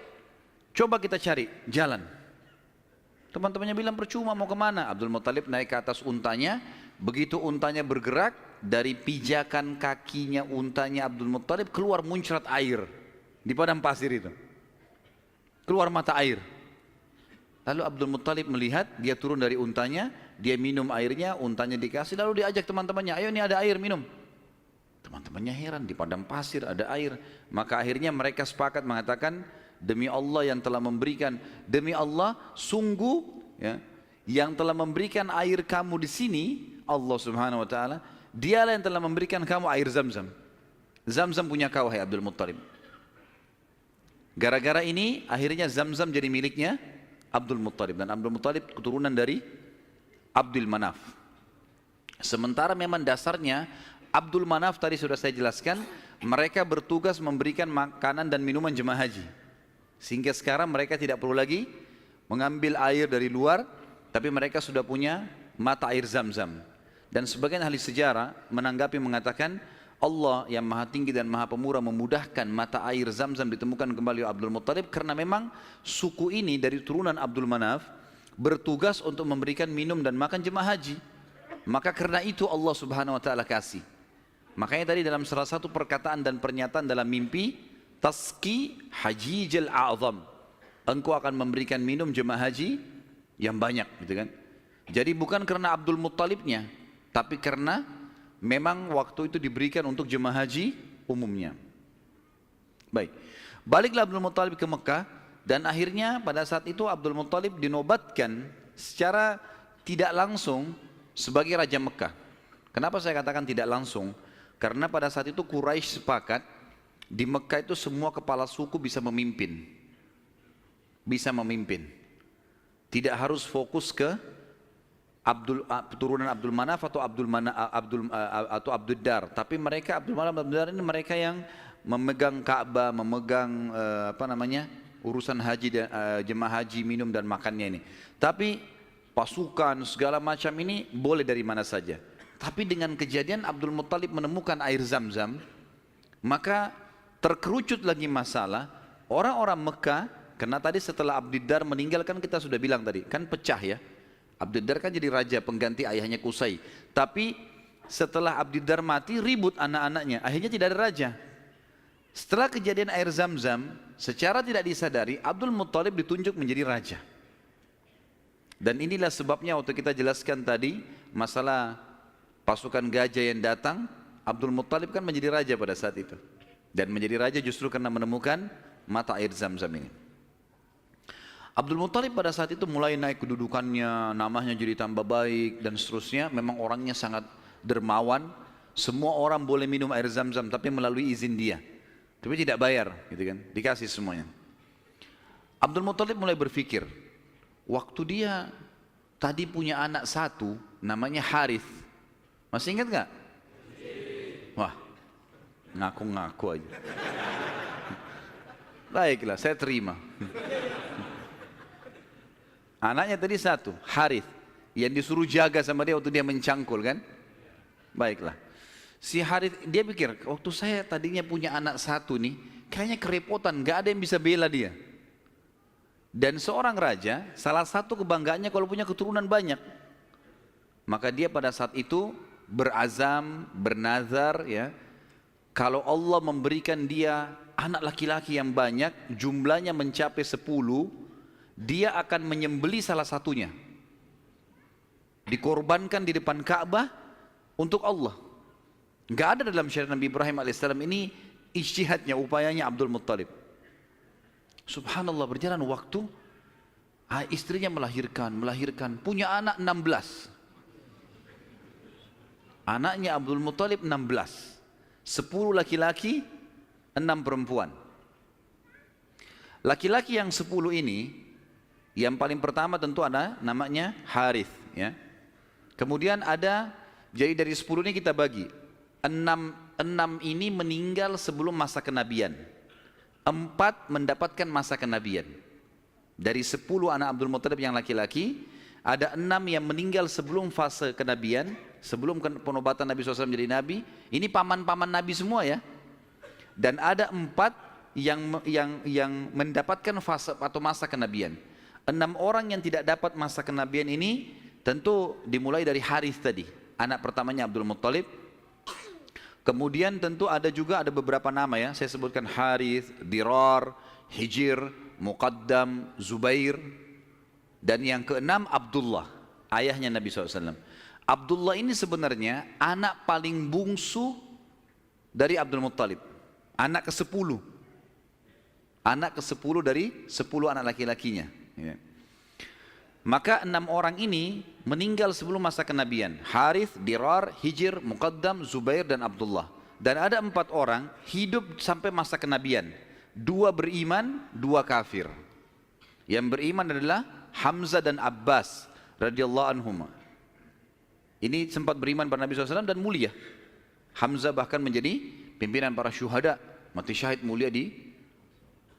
coba kita cari jalan. Teman-temannya bilang percuma, mau kemana? Abdul Muttalib naik ke atas untanya. Begitu untanya bergerak, dari pijakan kakinya untanya Abdul Muttalib keluar muncrat air di padang pasir itu. Keluar mata air. Lalu Abdul Muttalib melihat, dia turun dari untanya, dia minum airnya, untanya dikasih, lalu diajak teman-temannya, ayo ini ada air, minum. Teman-temannya heran, di padang pasir ada air. Maka akhirnya mereka sepakat mengatakan, demi Allah yang telah memberikan, demi Allah sungguh ya, yang telah memberikan air kamu di sini, Allah Subhanahu wa taala, dialah yang telah memberikan kamu air Zam-Zam. Zam-Zam punya kau, hai Abdul Muttalib. Gara-gara ini akhirnya Zam-Zam jadi miliknya Abdul Muttalib. Dan Abdul Muttalib keturunan dari Abdul Manaf. Sementara memang dasarnya Abdul Manaf tadi sudah saya jelaskan, mereka bertugas memberikan makanan dan minuman jemaah haji. Sehingga sekarang mereka tidak perlu lagi mengambil air dari luar, tapi mereka sudah punya mata air Zam-Zam. Dan sebagian ahli sejarah menanggapi mengatakan, Allah yang maha tinggi dan maha pemurah memudahkan mata air Zam-Zam ditemukan kembali oleh Abdul Muttalib, karena memang suku ini dari turunan Abdul Manaf bertugas untuk memberikan minum dan makan jemaah haji. Maka karena itu Allah Subhanahu wa taala kasih. Makanya tadi dalam salah satu perkataan dan pernyataan dalam mimpi, Taski Hajijal A'zam, engkau akan memberikan minum jemaah haji yang banyak, gitu kan. Jadi bukan karena Abdul Muttalibnya, tapi karena memang waktu itu diberikan untuk jemaah haji umumnya. Baik, baliklah Abdul Muttalib ke Mekah, dan akhirnya pada saat itu Abdul Muttalib dinobatkan secara tidak langsung sebagai Raja Mekah. Kenapa saya katakan tidak langsung? Karena pada saat itu Quraisy sepakat di Mekah itu semua kepala suku bisa memimpin. Bisa memimpin. Tidak harus fokus ke turunan Abdul Manaf atau Abdul Dar, tapi mereka Abdul Manaf Abdul Dar ini mereka yang memegang Ka'bah, memegang urusan haji dan jemaah haji, minum dan makannya ini. Tapi pasukan segala macam ini boleh dari mana saja. Tapi dengan kejadian Abdul Muttalib menemukan air Zam-Zam, maka terkerucut lagi masalah orang-orang Mekah. Karena tadi setelah Abdul Dar meninggal, kan kita sudah bilang tadi, kan pecah ya. Abdul Dar kan jadi raja pengganti ayahnya Qusay. Tapi setelah Abdul Dar mati, ribut anak-anaknya, akhirnya tidak ada raja. Setelah kejadian air Zam-Zam, secara tidak disadari Abdul Muttalib ditunjuk menjadi raja. Dan inilah sebabnya waktu kita jelaskan tadi masalah pasukan gajah yang datang, Abdul Muttalib kan menjadi raja pada saat itu. Dan menjadi raja justru karena menemukan mata air Zam-Zam ini. Abdul Muttalib pada saat itu mulai naik kedudukannya, namanya jadi tambah baik dan seterusnya. Memang orangnya sangat dermawan. Semua orang boleh minum air Zam-Zam tapi melalui izin dia. Tapi tidak bayar, gitu kan? Dikasih semuanya. Abdul Muttalib mulai berpikir, waktu dia tadi punya anak satu, namanya Harith. Masih ingat gak? Wah, ngaku-ngaku aja. Baiklah, saya terima. Anaknya tadi satu, Harith, yang disuruh jaga sama dia waktu dia mencangkul kan? Baiklah. Si Harith, dia pikir, waktu saya tadinya punya anak satu nih, kayaknya kerepotan, gak ada yang bisa bela dia. Dan seorang raja, salah satu kebanggaannya kalau punya keturunan banyak. Maka dia pada saat itu berazam, bernazar ya, kalau Allah memberikan dia anak laki-laki yang banyak, jumlahnya mencapai 10, dia akan menyembeli salah satunya, dikorbankan di depan Ka'bah untuk Allah. Gak ada dalam syariat Nabi Ibrahim alaihissalam. Ini ijtihadnya, upayanya Abdul Muttalib. Subhanallah, berjalan waktu, istrinya melahirkan, punya anak 16. Anaknya Abdul Muttalib 16, 10 laki-laki, 6 perempuan. Laki-laki yang 10 ini, yang paling pertama tentu ada namanya Harith ya. Kemudian ada, jadi dari 10 ini kita bagi, 6 ini meninggal sebelum masa kenabian, 4 mendapatkan masa kenabian. Dari 10 anak Abdul Muttalib yang laki-laki, ada 6 yang meninggal sebelum fase kenabian, sebelum penobatan Nabi SAW menjadi Nabi. Ini paman-paman Nabi semua ya. Dan ada 4 yang mendapatkan fase atau masa kenabian. 6 orang yang tidak dapat masa kenabian ini tentu dimulai dari Harith tadi, anak pertamanya Abdul Muttalib. Kemudian tentu ada beberapa nama ya, saya sebutkan Harith, Dirar, Hijir, Muqaddam, Zubair. Dan yang keenam Abdullah, ayahnya Nabi SAW. Abdullah ini sebenarnya anak paling bungsu dari Abdul Muttalib, anak ke-10. Anak ke-10 dari 10 anak laki-lakinya ya. Maka 6 orang ini meninggal sebelum masa kenabian. Harith, Dirar, Hijir, Muqaddam, Zubair dan Abdullah. Dan ada 4 orang hidup sampai masa kenabian. 2 beriman, 2 kafir. Yang beriman adalah Hamzah dan Abbas radhiyallahu anhum. Ini sempat beriman pada Nabi SAW dan mulia. Hamzah bahkan menjadi pimpinan para syuhada, mati syahid mulia di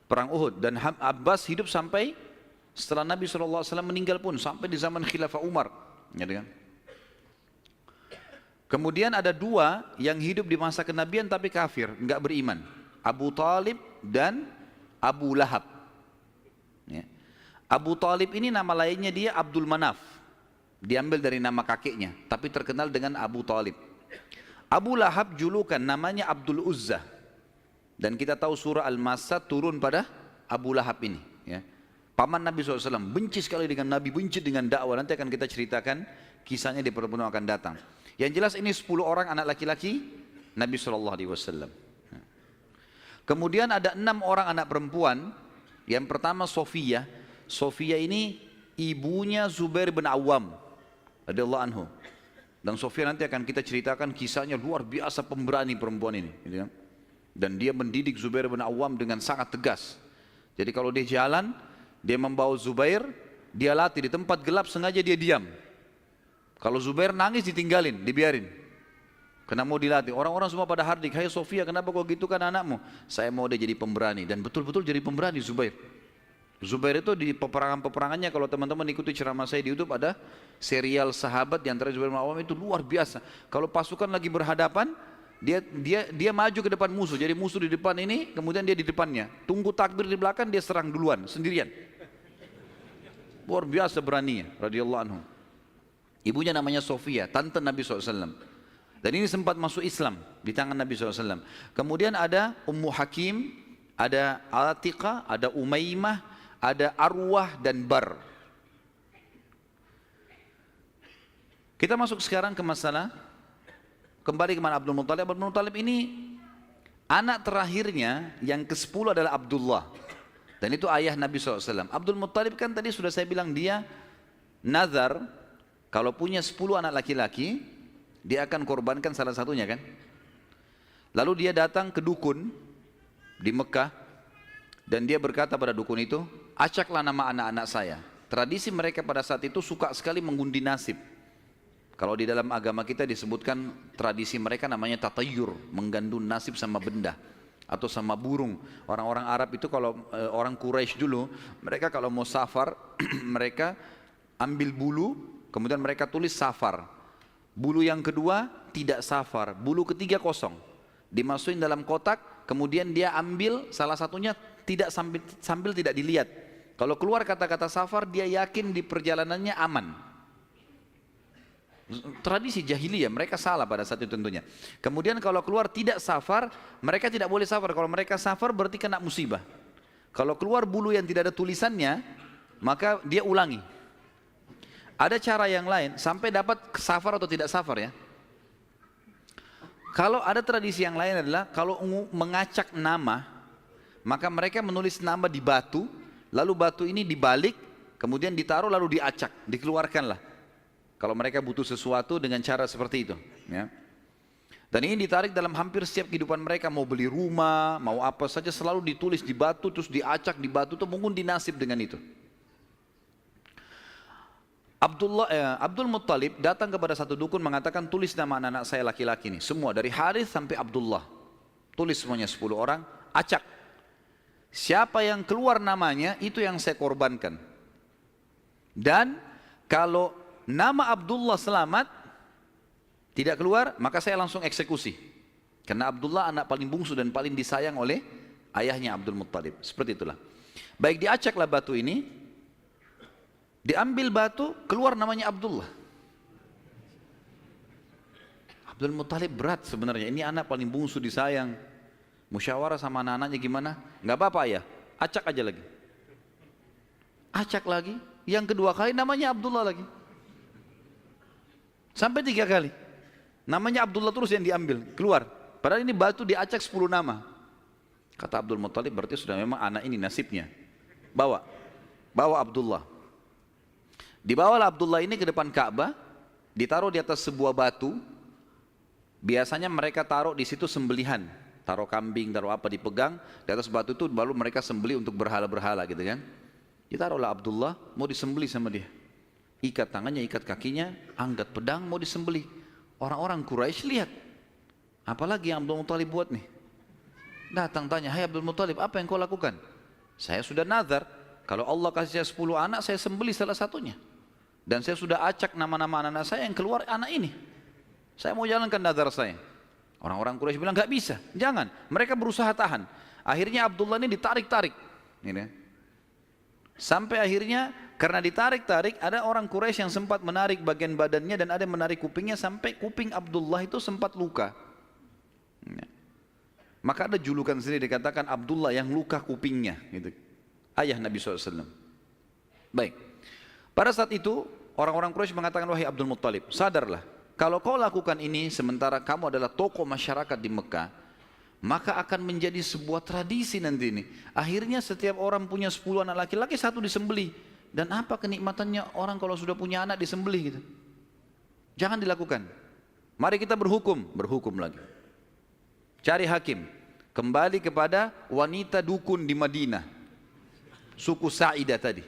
perang Uhud. Dan Abbas hidup sampai setelah Nabi SAW meninggal pun, sampai di zaman Khilafah Umar. Gitu kan? Kemudian ada dua yang hidup di masa kenabian tapi kafir, enggak beriman. Abu Talib dan Abu Lahab. Ya. Abu Talib ini nama lainnya dia Abdul Manaf. Diambil dari nama kakeknya, tapi terkenal dengan Abu Talib. Abu Lahab julukan namanya Abdul Uzza. Dan kita tahu surah Al-Masad turun pada Abu Lahab ini. Ya. Paman Nabi SAW, benci sekali dengan Nabi, benci dengan dakwah. Nanti akan kita ceritakan kisahnya di pertemuan akan datang. Yang jelas ini 10 orang anak laki-laki Nabi SAW. Kemudian ada 6 orang anak perempuan. Yang pertama Sofiyah. Sofiyah ini ibunya Zubair bin Awam radhiyallahu anhu. Dan Sofiyah nanti akan kita ceritakan kisahnya luar biasa, pemberani perempuan ini. Dan dia mendidik Zubair bin Awam dengan sangat tegas. Jadi kalau dia jalan, dia membawa Zubair, dia latih di tempat gelap, sengaja dia diam. Kalau Zubair nangis ditinggalin, dibiarin. Karena mau dilatih. Orang-orang semua pada hardik, hai Sofia, kenapa kau gitu kan anakmu? Saya mau dia jadi pemberani. Dan betul-betul jadi pemberani Zubair. Zubair itu di peperangan-peperangannya, kalau teman-teman ikuti ceramah saya di YouTube, ada serial sahabat di antara Zubair bin Awam itu luar biasa. Kalau pasukan lagi berhadapan, dia maju ke depan musuh. Jadi musuh di depan ini, kemudian dia di depannya. Tunggu takbir di belakang, dia serang duluan, sendirian. Luar biasa beraninya, radhiyallahu anhu. Ibunya namanya Sofia, tante Nabi SAW. Dan ini sempat masuk Islam di tangan Nabi SAW. Kemudian ada Ummu Hakim, ada Atiqah, ada Umaymah, ada Arwah dan Bar. Kita masuk sekarang ke masalah, kembali ke mana Abdul Muttalib. Abdul Muttalib ini anak terakhirnya yang ke-10 adalah Abdullah. Dan itu ayah Nabi SAW. Abdul Muttalib kan tadi sudah saya bilang dia nazar, kalau punya 10 anak laki-laki, dia akan korbankan salah satunya kan. Lalu dia datang ke dukun di Mekah, dan dia berkata pada dukun itu, acaklah nama anak-anak saya. Tradisi mereka pada saat itu suka sekali mengundi nasib. Kalau di dalam agama kita disebutkan tradisi mereka namanya tatayur, menggandun nasib sama benda atau sama burung. Orang-orang Arab itu kalau orang Quraisy dulu, mereka kalau mau safar, mereka ambil bulu, kemudian mereka tulis safar. Bulu yang kedua tidak safar, bulu ketiga kosong. Dimasukin dalam kotak, kemudian dia ambil salah satunya tidak sambil tidak dilihat. Kalau keluar kata-kata safar, dia yakin di perjalanannya aman. Tradisi jahiliyah, mereka salah pada saat itu tentunya. Kemudian kalau keluar tidak safar, mereka tidak boleh safar. Kalau mereka safar berarti kena musibah. Kalau keluar bulu yang tidak ada tulisannya, maka dia ulangi. Ada cara yang lain sampai dapat safar atau tidak safar ya. Kalau ada tradisi yang lain adalah kalau mengacak nama, maka mereka menulis nama di batu, lalu batu ini dibalik, kemudian ditaruh lalu diacak, dikeluarkanlah. Kalau mereka butuh sesuatu dengan cara seperti itu. Ya. Dan ini ditarik dalam hampir setiap kehidupan mereka, mau beli rumah, mau apa saja selalu ditulis di batu, terus diacak di batu, itu mungkin dinasib dengan itu. Abdul Muttalib datang kepada satu dukun mengatakan tulis nama anak-anak saya laki-laki ini. Semua dari Harith sampai Abdullah. Tulis semuanya 10 orang, acak. Siapa yang keluar namanya itu yang saya korbankan. Dan kalau nama Abdullah selamat tidak keluar, maka saya langsung eksekusi. Karena Abdullah anak paling bungsu dan paling disayang oleh ayahnya Abdul Muttalib. Seperti itulah. Baik, diacaklah batu ini. Diambil batu, keluar namanya Abdullah. Abdul Muttalib berat sebenarnya. Ini anak paling bungsu disayang. Musyawarah sama anak-anaknya gimana? Nggak apa-apa ya, acak aja lagi. Acak lagi. Yang kedua kali namanya Abdullah lagi. Sampai 3 kali. Namanya Abdullah terus yang diambil, keluar. Padahal ini batu diacak 10 nama. Kata Abdul Muttalib, berarti sudah memang anak ini nasibnya. Bawa Abdullah. Dibawalah Abdullah ini ke depan Ka'bah, ditaruh di atas sebuah batu. Biasanya mereka taruh di situ sembelihan, taruh kambing, taruh apa dipegang di atas batu itu, baru mereka sembelih untuk berhala-berhala gitu kan. Ditaruhlah Abdullah, mau disembelih sama dia. Ikat tangannya, ikat kakinya, angkat pedang, mau disembelih. Orang-orang Quraisy lihat, apalagi yang Abdul Muttalib buat nih. Datang tanya, hai Abdul Muttalib, apa yang kau lakukan? Saya sudah nazar, kalau Allah kasih saya 10 anak, saya sembelih salah satunya. Dan saya sudah acak nama-nama anak-anak saya yang keluar anak ini. Saya mau jalankan nazar saya. Orang-orang Quraisy bilang, gak bisa, jangan. Mereka berusaha tahan. Akhirnya Abdullah ini ditarik-tarik. Sampai akhirnya karena ditarik-tarik, ada orang Quraisy yang sempat menarik bagian badannya dan ada yang menarik kupingnya sampai kuping Abdullah itu sempat luka. Maka ada julukan sendiri dikatakan Abdullah yang luka kupingnya, gitu. Ayah Nabi SAW. Baik. Pada saat itu orang-orang Quraisy mengatakan, wahai Abdul Muttalib, sadarlah, kalau kau lakukan ini sementara kamu adalah tokoh masyarakat di Mekah, maka akan menjadi sebuah tradisi nanti ini. Akhirnya setiap orang punya 10 anak laki-laki, satu disembelih. Dan apa kenikmatannya orang kalau sudah punya anak disembelih gitu? Jangan dilakukan. Mari kita berhukum lagi. Cari hakim. Kembali kepada wanita dukun di Madinah, suku Sa'idah tadi.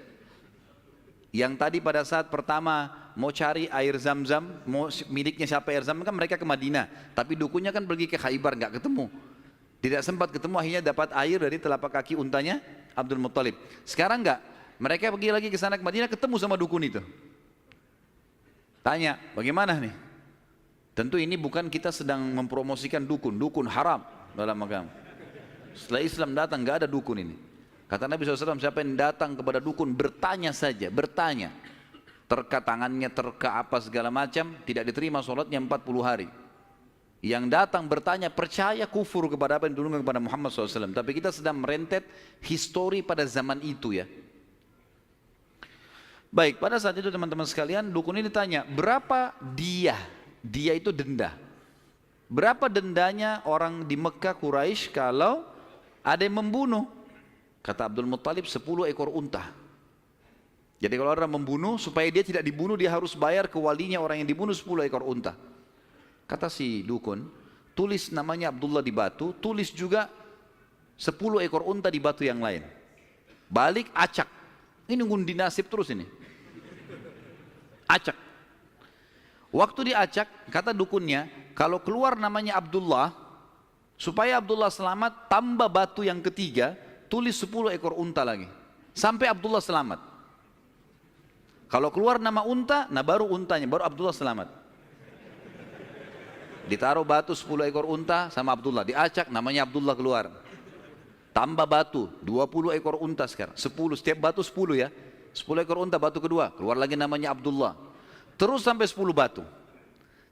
Yang tadi pada saat pertama mau cari air Zam-Zam, mau miliknya siapa air Zam-Zam, kan mereka ke Madinah. Tapi dukunnya kan pergi ke Khaybar, nggak ketemu. Tidak sempat ketemu, akhirnya dapat air dari telapak kaki untanya Abdul Muttalib. Sekarang enggak, mereka pergi lagi ke sana ke Madinah, ketemu sama dukun itu. Tanya, bagaimana nih? Tentu ini bukan kita sedang mempromosikan dukun, dukun haram dalam agama. Setelah Islam datang enggak ada dukun ini. Kata Nabi SAW, siapa yang datang kepada dukun bertanya saja, bertanya. Terka tangannya, terka apa segala macam, tidak diterima sholatnya 40 hari. Yang datang bertanya percaya kufur kepada apa yang diturunkan kepada Muhammad SAW. Tapi kita sedang merentet histori pada zaman itu ya. Baik, pada saat itu teman-teman sekalian, dukun ini tanya, berapa dia? Dia itu denda. Berapa dendanya orang di Mekah Quraisy kalau ada yang membunuh? Kata Abdul Muttalib, 10 ekor unta. Jadi kalau orang membunuh, supaya dia tidak dibunuh, dia harus bayar ke walinya orang yang dibunuh 10 ekor unta. Kata si dukun, tulis namanya Abdullah di batu, tulis juga 10 ekor unta di batu yang lain. Balik, acak. Ini ngundi nasib terus ini. Acak. Waktu diacak, kata dukunnya, kalau keluar namanya Abdullah, supaya Abdullah selamat, tambah batu yang ketiga, tulis 10 ekor unta lagi. Sampai Abdullah selamat. Kalau keluar nama unta, nah baru untanya, baru Abdullah selamat. Ditaruh batu 10 ekor unta sama Abdullah, diacak namanya Abdullah keluar. Tambah batu, 20 ekor unta sekarang, 10, setiap batu 10 ya. 10 ekor unta batu kedua, keluar lagi namanya Abdullah. Terus sampai 10 batu.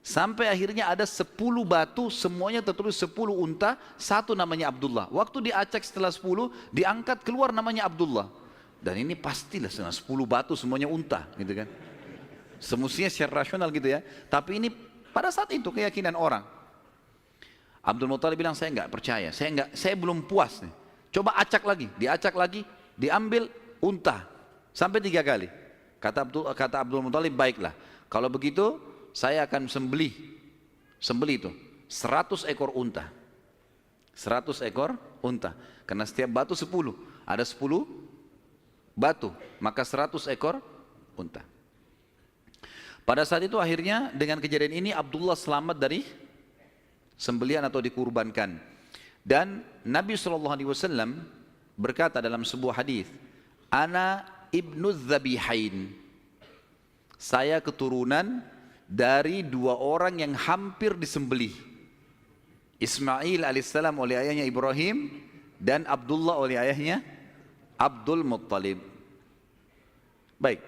Sampai akhirnya ada 10 batu, semuanya tertulis 10 unta, satu namanya Abdullah. Waktu diacak setelah 10, diangkat keluar namanya Abdullah. Dan ini pastilah 10 batu semuanya unta, gitu kan. Semestinya secara rasional gitu ya. Tapi ini pada saat itu keyakinan orang. Abdul Muttalib bilang, saya nggak percaya, saya belum puas nih. Coba acak lagi, diacak lagi, diambil unta sampai 3 kali. Kata Abdul Muttalib, baiklah. Kalau begitu saya akan sembelih itu 100 ekor unta. 100 ekor unta. Karena setiap batu 10, ada 10 batu, maka 100 ekor unta. Pada saat itu akhirnya dengan kejadian ini Abdullah selamat dari sembelihan atau dikurbankan. Dan Nabi SAW berkata dalam sebuah hadis, Ana ibnu Zabihain, saya keturunan dari 2 orang yang hampir disembelih. Ismail alaihissalam oleh ayahnya Ibrahim dan Abdullah oleh ayahnya Abdul Muttalib. Baik,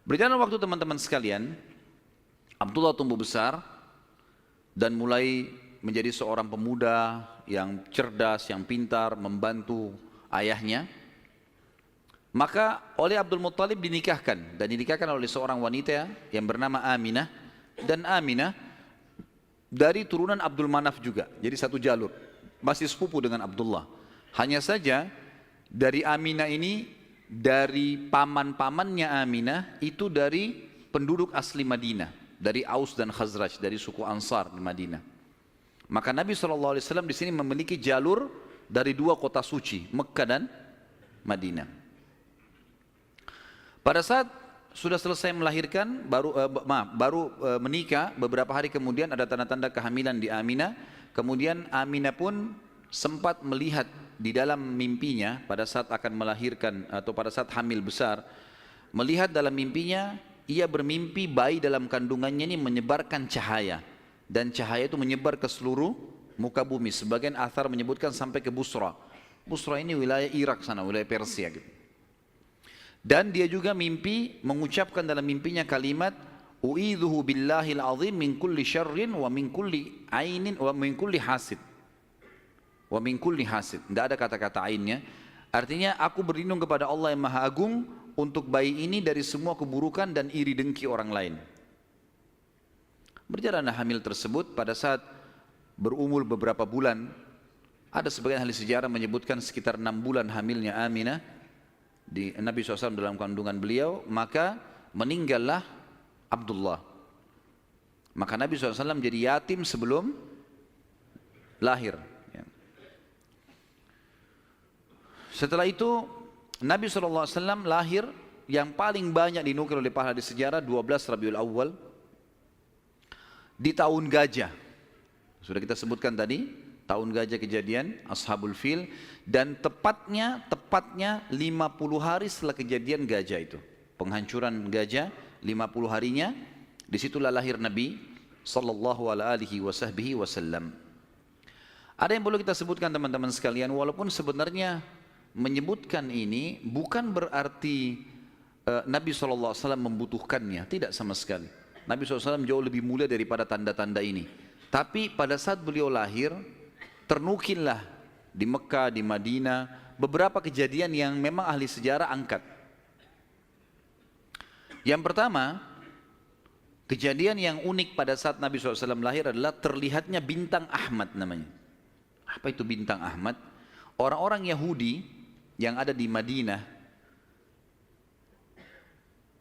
berjalan waktu teman-teman sekalian, Abdullah tumbuh besar dan mulai menjadi seorang pemuda yang cerdas, yang pintar, membantu ayahnya. Maka oleh Abdul Muttalib dinikahkan, dan dinikahkan oleh seorang wanita yang bernama Aminah. Dan Aminah dari turunan Abdul Manaf juga, jadi satu jalur, masih sepupu dengan Abdullah. Hanya saja dari Aminah ini, dari paman-pamannya Aminah itu dari penduduk asli Madinah, dari Aus dan Khazraj, dari suku Ansar di Madinah. Maka Nabi SAW di sini memiliki jalur dari 2 kota suci, Mekkah dan Madinah. Pada saat sudah selesai melahirkan, baru menikah, beberapa hari kemudian ada tanda-tanda kehamilan di Aminah. Kemudian Aminah pun sempat melihat di dalam mimpinya pada saat akan melahirkan atau pada saat hamil besar, melihat dalam mimpinya ia bermimpi bayi dalam kandungannya ini menyebarkan cahaya, dan cahaya itu menyebar ke seluruh muka bumi. Sebagian athar menyebutkan sampai ke Busra. Busra ini wilayah Irak sana, wilayah Persia gitu. Dan dia juga mimpi mengucapkan dalam mimpinya kalimat u'idzuhu billahil azim min kulli syarrin wa min kulli ainin wa min kulli hasid. Wa min kulli hasid. Tidak ada kata-kata ainnya. Artinya aku berlindung kepada Allah yang Maha Agung untuk bayi ini dari semua keburukan dan iri dengki orang lain. Berjalanlah hamil tersebut. Pada saat berumur beberapa bulan, ada sebagian ahli sejarah menyebutkan sekitar 6 bulan hamilnya Aminah di Nabi SAW dalam kandungan beliau, maka meninggallah Abdullah. Maka Nabi SAW jadi yatim sebelum lahir. Setelah itu Nabi SAW lahir, yang paling banyak dinukil oleh para ahli sejarah 12 Rabiul Awal di tahun gajah. Sudah kita sebutkan tadi, tahun gajah kejadian Ashabul Fil, dan tepatnya 50 hari setelah kejadian gajah itu, penghancuran gajah, 50 harinya disitulah lahir Nabi sallallahu alaihi wasallam. Ada yang perlu kita sebutkan teman-teman sekalian, walaupun sebenarnya menyebutkan ini bukan berarti Nabi SAW membutuhkannya, tidak sama sekali. Nabi SAW jauh lebih mulia daripada tanda-tanda ini. Tapi pada saat beliau lahir, ternukillah di Mekah, di Madinah, beberapa kejadian yang memang ahli sejarah angkat. Yang pertama, kejadian yang unik pada saat Nabi SAW lahir adalah terlihatnya bintang Ahmad namanya. Apa itu bintang Ahmad? Orang-orang Yahudi yang ada di Madinah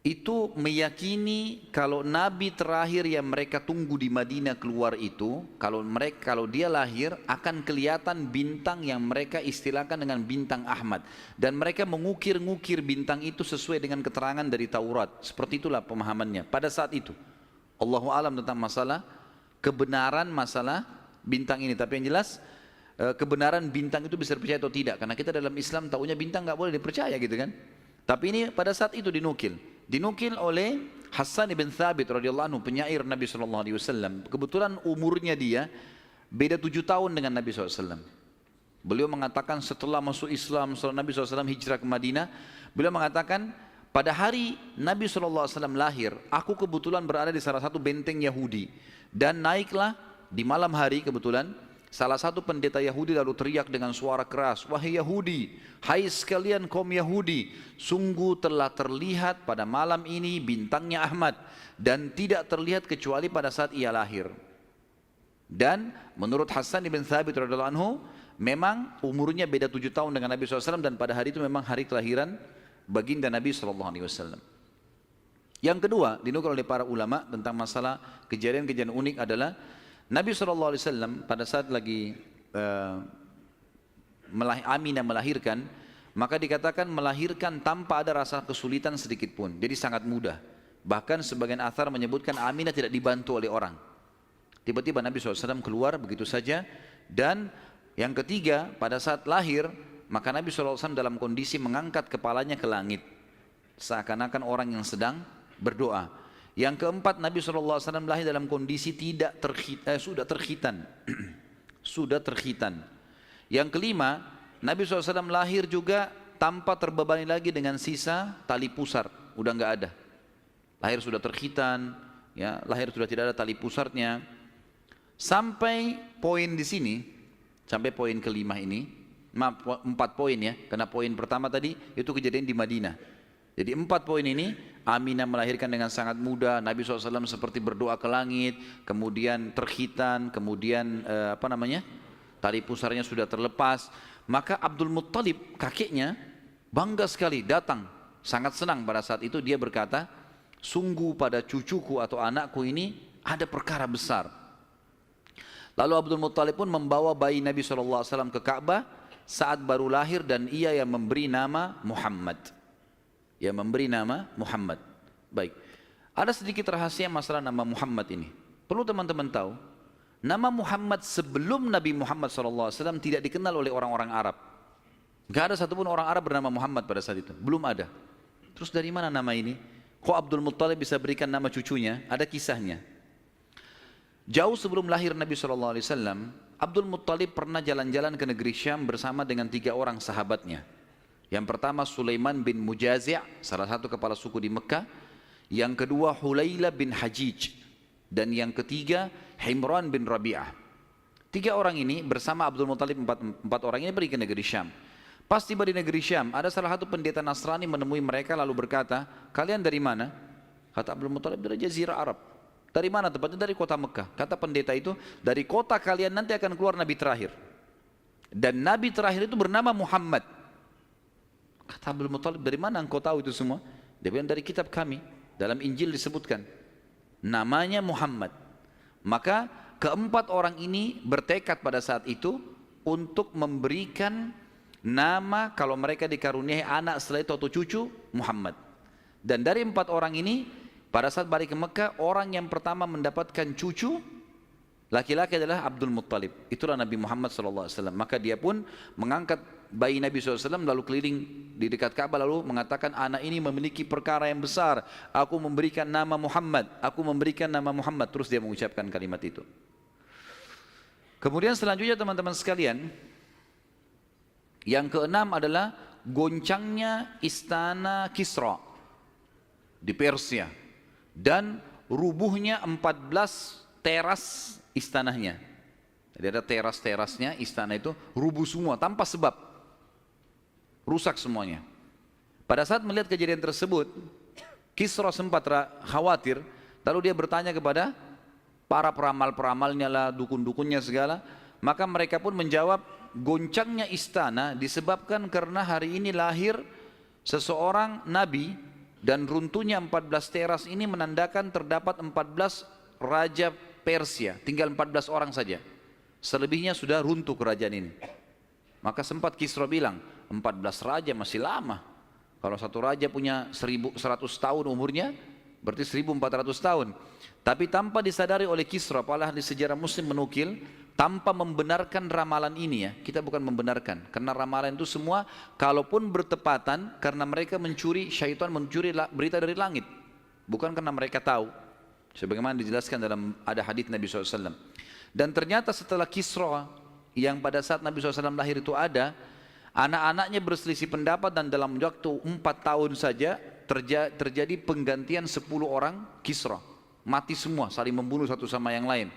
itu meyakini kalau Nabi terakhir yang mereka tunggu di Madinah keluar itu, kalau dia lahir akan kelihatan bintang yang mereka istilahkan dengan bintang Ahmad, dan mereka mengukir-ngukir bintang itu sesuai dengan keterangan dari Taurat. Seperti itulah pemahamannya pada saat itu. Allahu alam tentang masalah kebenaran masalah bintang ini, tapi yang jelas kebenaran bintang itu bisa dipercaya atau tidak, karena kita dalam Islam tahunya bintang nggak boleh dipercaya gitu kan. Tapi ini pada saat itu dinukil oleh Hassan ibn Thabit radhiyallahu anhu, penyair Nabi SAW. Kebetulan umurnya dia beda 7 tahun dengan Nabi SAW. Beliau mengatakan setelah masuk Islam, setelah Nabi SAW hijrah ke Madinah, beliau mengatakan pada hari Nabi SAW lahir, aku kebetulan berada di salah satu benteng Yahudi, dan naiklah di malam hari kebetulan salah satu pendeta Yahudi lalu teriak dengan suara keras, wahai Yahudi, hai sekalian kaum Yahudi, sungguh telah terlihat pada malam ini bintangnya Ahmad, dan tidak terlihat kecuali pada saat ia lahir. Dan menurut Hassan ibn Thabit radhiyallahu anhu, memang umurnya beda 7 tahun dengan Nabi SAW, dan pada hari itu memang hari kelahiran baginda Nabi SAW. Yang kedua dinukil oleh para ulama tentang masalah kejadian-kejadian unik adalah Nabi SAW pada saat lagi Aminah melahirkan, maka dikatakan melahirkan tanpa ada rasa kesulitan sedikit pun, jadi sangat mudah. Bahkan sebagian athar menyebutkan Aminah tidak dibantu oleh orang. Tiba-tiba Nabi SAW keluar begitu saja. Dan yang ketiga, pada saat lahir, maka Nabi SAW dalam kondisi mengangkat kepalanya ke langit, seakan-akan orang yang sedang berdoa. Yang keempat, Nabi SAW lahir dalam kondisi sudah terkhitan. Sudah terkhitan. Yang kelima, Nabi SAW lahir juga tanpa terbebani lagi dengan sisa tali pusar, udah nggak ada. Lahir sudah terkhitan, ya, lahir sudah tidak ada tali pusarnya. Sampai poin di sini, sampai poin kelima ini, 4 poin ya, karena poin pertama tadi itu kejadian di Madinah. Jadi 4 poin ini, Aminah melahirkan dengan sangat mudah, Nabi SAW seperti berdoa ke langit, kemudian terkhitan, kemudian tali pusarnya sudah terlepas. Maka Abdul Muttalib, kakeknya, bangga sekali datang, sangat senang pada saat itu. Dia berkata, sungguh pada cucuku atau anakku ini ada perkara besar. Lalu Abdul Muttalib pun membawa bayi Nabi SAW ke Ka'bah saat baru lahir, dan ia yang memberi nama Muhammad. yang memberi nama Muhammad. Baik, ada sedikit rahasia masalah nama Muhammad ini. Perlu teman-teman tahu, nama Muhammad sebelum Nabi Muhammad SAW tidak dikenal oleh orang-orang Arab. Gak ada satupun orang Arab bernama Muhammad pada saat itu, belum ada. Terus dari mana nama ini? Kok Abdul Muttalib bisa berikan nama cucunya? Ada kisahnya. Jauh sebelum lahir Nabi SAW, Abdul Muttalib pernah jalan-jalan ke negeri Syam bersama dengan 3 orang sahabatnya. Yang pertama Sulaiman bin Mujazi', salah satu kepala suku di Mekah. Yang kedua Hulayla bin Hajij. Dan yang ketiga Himran bin Rabi'ah. 3 orang ini bersama Abdul Muttalib, 4 orang ini pergi ke negeri Syam. Pas tiba di negeri Syam, ada salah satu pendeta Nasrani menemui mereka lalu berkata, kalian dari mana? Kata Abdul Muttalib, dari Jazirah Arab. Dari mana tempatnya? Dari kota Mekah. Kata pendeta itu, dari kota kalian nanti akan keluar Nabi terakhir. Dan Nabi terakhir itu bernama Muhammad. Kata Abdul Muttalib, dari mana engkau tahu itu semua? Dia bilang, dari kitab kami. Dalam Injil disebutkan. Namanya Muhammad. Maka keempat orang ini bertekad pada saat itu untuk memberikan nama kalau mereka dikaruniai anak setelah itu atau cucu, Muhammad. Dan dari 4 orang ini pada saat balik ke Mekah, orang yang pertama mendapatkan cucu laki-laki adalah Abdul Muttalib. Itulah Nabi Muhammad SAW. Maka dia pun mengangkat bayi Nabi SAW lalu keliling di dekat Ka'bah lalu mengatakan, anak ini memiliki perkara yang besar, aku memberikan nama Muhammad, aku memberikan nama Muhammad. Terus dia mengucapkan kalimat itu. Kemudian selanjutnya teman-teman sekalian, yang keenam adalah goncangnya istana Kisra di Persia dan rubuhnya 14 teras istananya. Jadi ada teras-terasnya istana itu rubuh semua tanpa sebab, rusak semuanya. Pada saat melihat kejadian tersebut, Kisra sempat khawatir, lalu dia bertanya kepada para peramal-peramalnya lah, dukun-dukunnya segala. Maka mereka pun menjawab, goncangnya istana disebabkan karena hari ini lahir seseorang nabi dan runtuhnya 14 teras ini menandakan terdapat 14 raja Persia, tinggal 14 orang saja. Selebihnya sudah runtuh kerajaan ini. Maka sempat Kisra bilang, 14 raja masih lama. Kalau satu raja punya 1100 tahun umurnya, berarti 1400 tahun. Tapi tanpa disadari oleh Kisra, para ahli sejarah muslim menukil, tanpa membenarkan ramalan ini ya, kita bukan membenarkan, karena ramalan itu semua kalaupun bertepatan karena mereka mencuri, syaitan mencuri berita dari langit, bukan karena mereka tahu, sebagaimana dijelaskan dalam ada hadits Nabi SAW. Dan ternyata setelah Kisra yang pada saat Nabi SAW lahir itu ada, anak-anaknya berselisih pendapat dan dalam waktu 4 tahun saja terjadi penggantian 10 orang Kisra, mati semua, saling membunuh satu sama yang lain.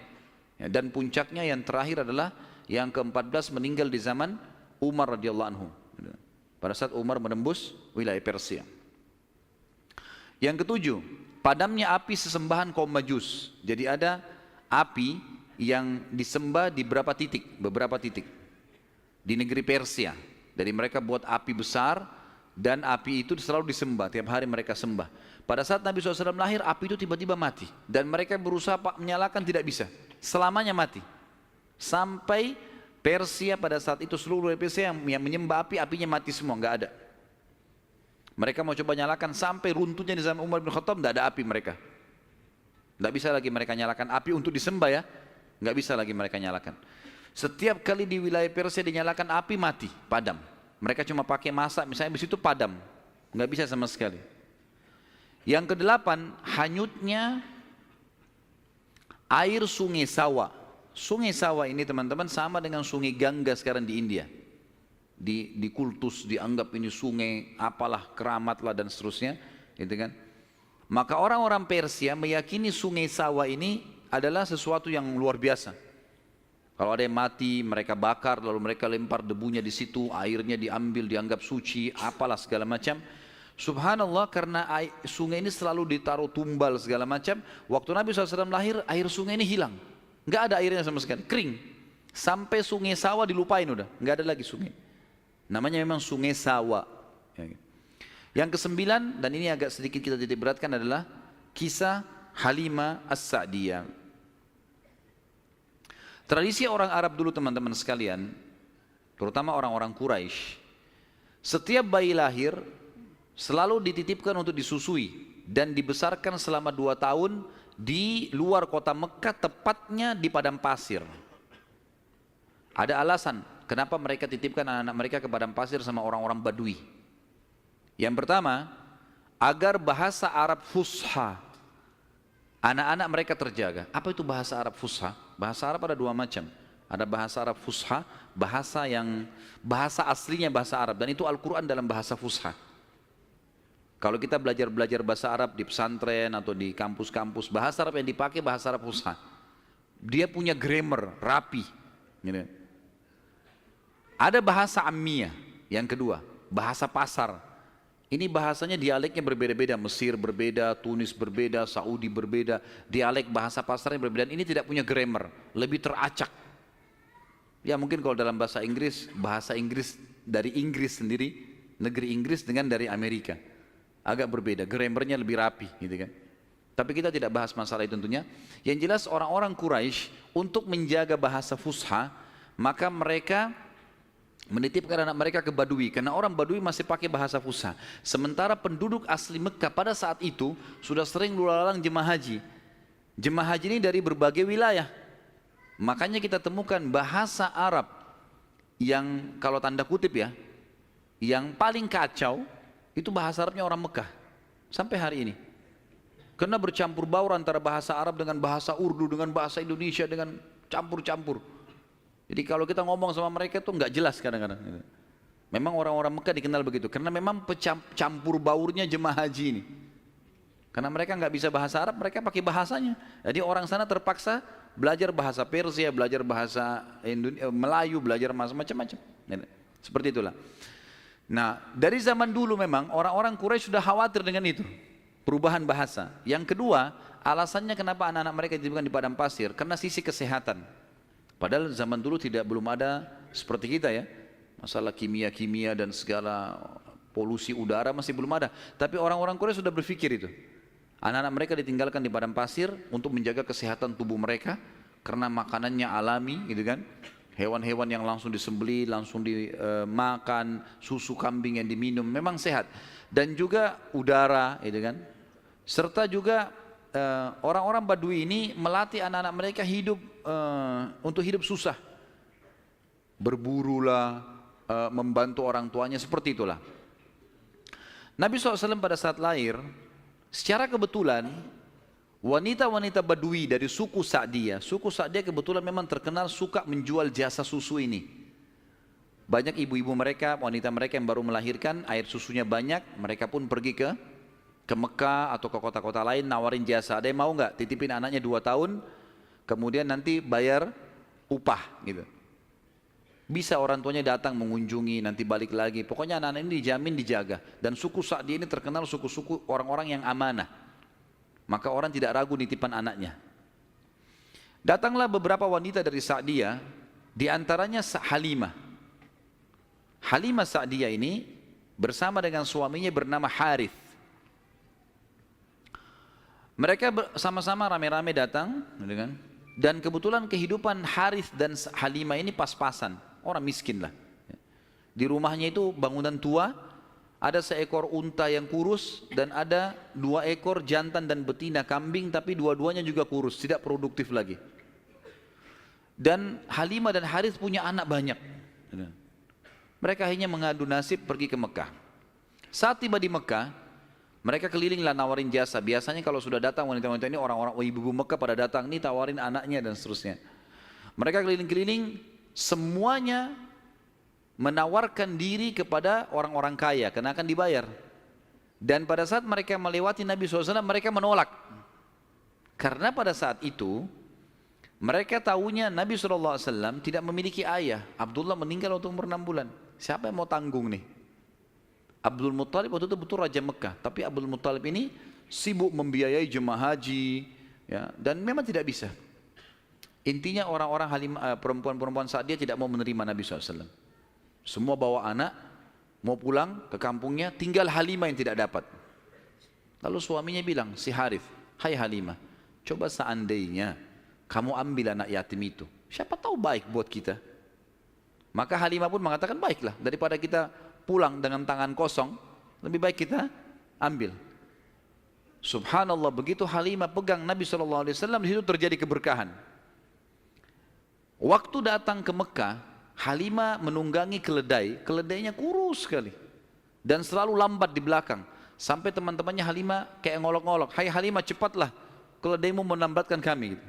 Ya, dan puncaknya yang terakhir adalah yang ke-14 meninggal di zaman Umar radhiyallahu anhu. Pada saat Umar menembus wilayah Persia. Yang ketujuh, padamnya api sesembahan kaum Majus. Jadi ada api yang disembah di beberapa titik di negeri Persia. Jadi mereka buat api besar dan api itu selalu disembah, tiap hari mereka sembah. Pada saat Nabi SAW lahir, api itu tiba-tiba mati dan mereka berusaha menyalakan, tidak bisa. Selamanya mati. Sampai Persia pada saat itu seluruh Persia yang menyembah api, apinya mati semua, nggak ada. Mereka mau coba nyalakan sampai runtuhnya di zaman Umar bin Khattab, nggak ada api mereka. Nggak bisa lagi mereka nyalakan api untuk disembah ya, nggak bisa lagi mereka nyalakan. Setiap kali di wilayah Persia dinyalakan api mati, padam. Mereka cuma pakai masak, misalnya di situ padam, nggak bisa sama sekali. Yang kedelapan, hanyutnya air sungai Sawa. Sungai Sawa ini teman-teman sama dengan sungai Gangga sekarang di India. Di kultus dianggap ini sungai apalah, keramat lah dan seterusnya, gitu kan. Maka orang-orang Persia meyakini sungai Sawa ini adalah sesuatu yang luar biasa. Kalau ada yang mati mereka bakar lalu mereka lempar debunya di situ, airnya diambil dianggap suci, apalah segala macam. Subhanallah, karena sungai ini selalu ditaruh tumbal segala macam. Waktu Nabi SAW lahir, air sungai ini hilang, nggak ada airnya sama sekali, kering. Sampai sungai Sawa dilupain udah, nggak ada lagi sungai. Namanya memang sungai Sawa. Yang ke-9, dan ini agak sedikit kita titik beratkan, adalah kisah Halimah As-Sa'diyah. Tradisi orang Arab dulu teman-teman sekalian, terutama orang-orang Quraisy, setiap bayi lahir selalu dititipkan untuk disusui dan dibesarkan selama 2 tahun di luar kota Mekah, tepatnya di padang pasir. Ada alasan kenapa mereka titipkan anak-anak mereka ke padang pasir sama orang-orang Badui. Yang pertama, agar bahasa Arab fusha anak-anak mereka terjaga. Apa itu bahasa Arab fusha? Bahasa Arab ada 2 macam. Ada bahasa Arab fusha, bahasa aslinya bahasa Arab, dan itu Al-Quran dalam bahasa fusha. Kalau kita belajar bahasa Arab di pesantren atau di kampus-kampus, bahasa Arab yang dipakai bahasa Arab fusha. Dia punya grammar rapi. Gitu. Ada bahasa ammiyah, yang kedua, bahasa pasar. Ini bahasanya dialeknya berbeda-beda, Mesir berbeda, Tunis berbeda, Saudi berbeda, dialek bahasa pasarnya berbeda. Ini tidak punya grammar, lebih teracak. Ya mungkin kalau dalam bahasa Inggris dari Inggris sendiri, negeri Inggris dengan dari Amerika, agak berbeda, grammarnya lebih rapi gitu kan. Tapi kita tidak bahas masalah itu tentunya. Yang jelas orang-orang Quraisy untuk menjaga bahasa fusha, maka mereka menitipkan anak mereka ke Badui, karena orang Badui masih pakai bahasa fusha. Sementara penduduk asli Mekah pada saat itu sudah sering lalu-lalang jemaah haji. Jemaah haji ini dari berbagai wilayah. Makanya kita temukan bahasa Arab yang kalau tanda kutip ya, yang paling kacau itu bahasa Arabnya orang Mekah sampai hari ini. Karena bercampur baur antara bahasa Arab dengan bahasa Urdu, dengan bahasa Indonesia, dengan campur-campur. Jadi kalau kita ngomong sama mereka itu nggak jelas kadang-kadang. Memang orang-orang Mekah dikenal begitu, karena memang campur baurnya jemaah haji ini. Karena mereka nggak bisa bahasa Arab, mereka pakai bahasanya. Jadi orang sana terpaksa belajar bahasa Persia, belajar bahasa Melayu, belajar macam-macam. Seperti itulah. Nah, dari zaman dulu memang orang-orang Quraisy sudah khawatir dengan itu, perubahan bahasa. Yang kedua, alasannya kenapa anak-anak mereka dititipkan di padang pasir, karena sisi kesehatan. Padahal zaman dulu belum ada seperti kita ya, masalah kimia-kimia dan segala polusi udara masih belum ada. Tapi orang-orang Quraisy sudah berpikir itu. Anak-anak mereka ditinggalkan di padang pasir untuk menjaga kesehatan tubuh mereka, karena makanannya alami gitu kan. Hewan-hewan yang langsung disembelih, langsung dimakan, susu kambing yang diminum, memang sehat. Dan juga udara gitu kan. Serta juga orang-orang Badui ini melatih anak-anak mereka hidup untuk hidup susah. Berburulah, membantu orang tuanya, seperti itulah. Nabi SAW pada saat lahir, secara kebetulan wanita-wanita Badui dari suku Sa'diyah kebetulan memang terkenal suka menjual jasa susu ini. Banyak ibu-ibu mereka, wanita mereka yang baru melahirkan, air susunya banyak, mereka pun pergi ke Mekah atau ke kota-kota lain nawarin jasa. Ada yang mau nggak titipin anaknya 2 tahun, kemudian nanti bayar upah gitu. Bisa orang tuanya datang mengunjungi, nanti balik lagi. Pokoknya anak-anak ini dijamin dijaga. Dan suku Sa'diyah ini terkenal suku-suku orang-orang yang amanah. Maka orang tidak ragu nitipan anaknya. Datanglah beberapa wanita dari Sa'diyah, di antaranya Halimah. Halimah Sa'diyah ini bersama dengan suaminya bernama Harith. Mereka sama-sama rame-rame datang, dan kebetulan kehidupan Harith dan Halimah ini pas-pasan, orang miskin lah. Di rumahnya itu bangunan tua, ada seekor unta yang kurus dan ada 2 ekor jantan dan betina kambing, tapi dua-duanya juga kurus, tidak produktif lagi. Dan Halimah dan Harith punya anak banyak. Mereka akhirnya mengadu nasib pergi ke Mekah. Saat tiba di Mekah, mereka kelilinglah nawarin jasa. Biasanya kalau sudah datang wanita-wanita ini, orang-orang ibu-ibu Mekah pada datang, nih tawarin anaknya dan seterusnya. Mereka keliling-keliling, semuanya menawarkan diri kepada orang-orang kaya, karena akan dibayar. Dan pada saat mereka melewati Nabi SAW, mereka menolak. Karena pada saat itu, mereka tahunya Nabi SAW tidak memiliki ayah. Abdullah meninggal waktu umur 6 bulan. Siapa yang mau tanggung nih? Abdul Muttalib waktu itu betul Raja Mekah, tapi Abdul Muttalib ini sibuk membiayai jemaah haji, ya, dan memang tidak bisa. Intinya orang-orang perempuan-perempuan saat dia tidak mau menerima Nabi SAW. Semua bawa anak, mau pulang ke kampungnya, tinggal Halimah yang tidak dapat. Lalu suaminya bilang, si Harith, hai Halimah, coba seandainya kamu ambil anak yatim itu, siapa tahu baik buat kita. Maka Halimah pun mengatakan, baiklah, daripada kita pulang dengan tangan kosong, lebih baik kita ambil. Subhanallah, begitu Halimah pegang Nabi SAW, di situ terjadi keberkahan. Waktu datang ke Mekah, Halimah menunggangi keledai, keledainya kurus sekali dan selalu lambat di belakang. Sampai teman-temannya Halimah kayak ngolok-ngolok, "Hai Halimah, cepatlah, keledaimu melambatkan kami."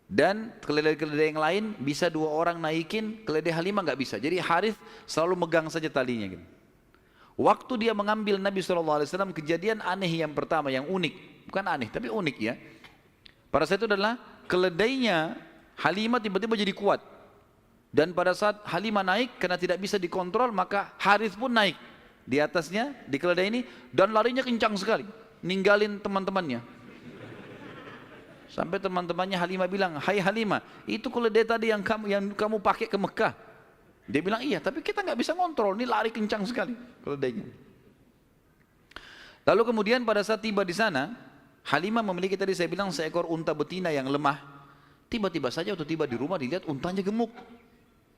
Dan keledai-keledai yang lain bisa 2 orang naikin, keledai Halimah nggak bisa. Jadi Harith selalu megang saja talinya gitu. Waktu dia mengambil Nabi SAW, kejadian aneh yang pertama, yang unik, bukan aneh tapi unik ya. Pada saat itu adalah keledainya Halimah tiba-tiba jadi kuat. Dan pada saat Halimah naik, karena tidak bisa dikontrol, maka Harith pun naik di atasnya, di keledai ini, dan larinya kencang sekali, ninggalin teman-temannya. Sampai teman-temannya Halimah bilang, "Hai Halimah, itu keledai tadi yang kamu pakai ke Mekah." Dia bilang, "Iya, tapi kita nggak bisa ngontrol, ini lari kencang sekali keledainya." Lalu kemudian pada saat tiba di sana, Halimah memiliki tadi saya bilang seekor unta betina yang lemah. Tiba-tiba saja waktu tiba di rumah dilihat untanya gemuk.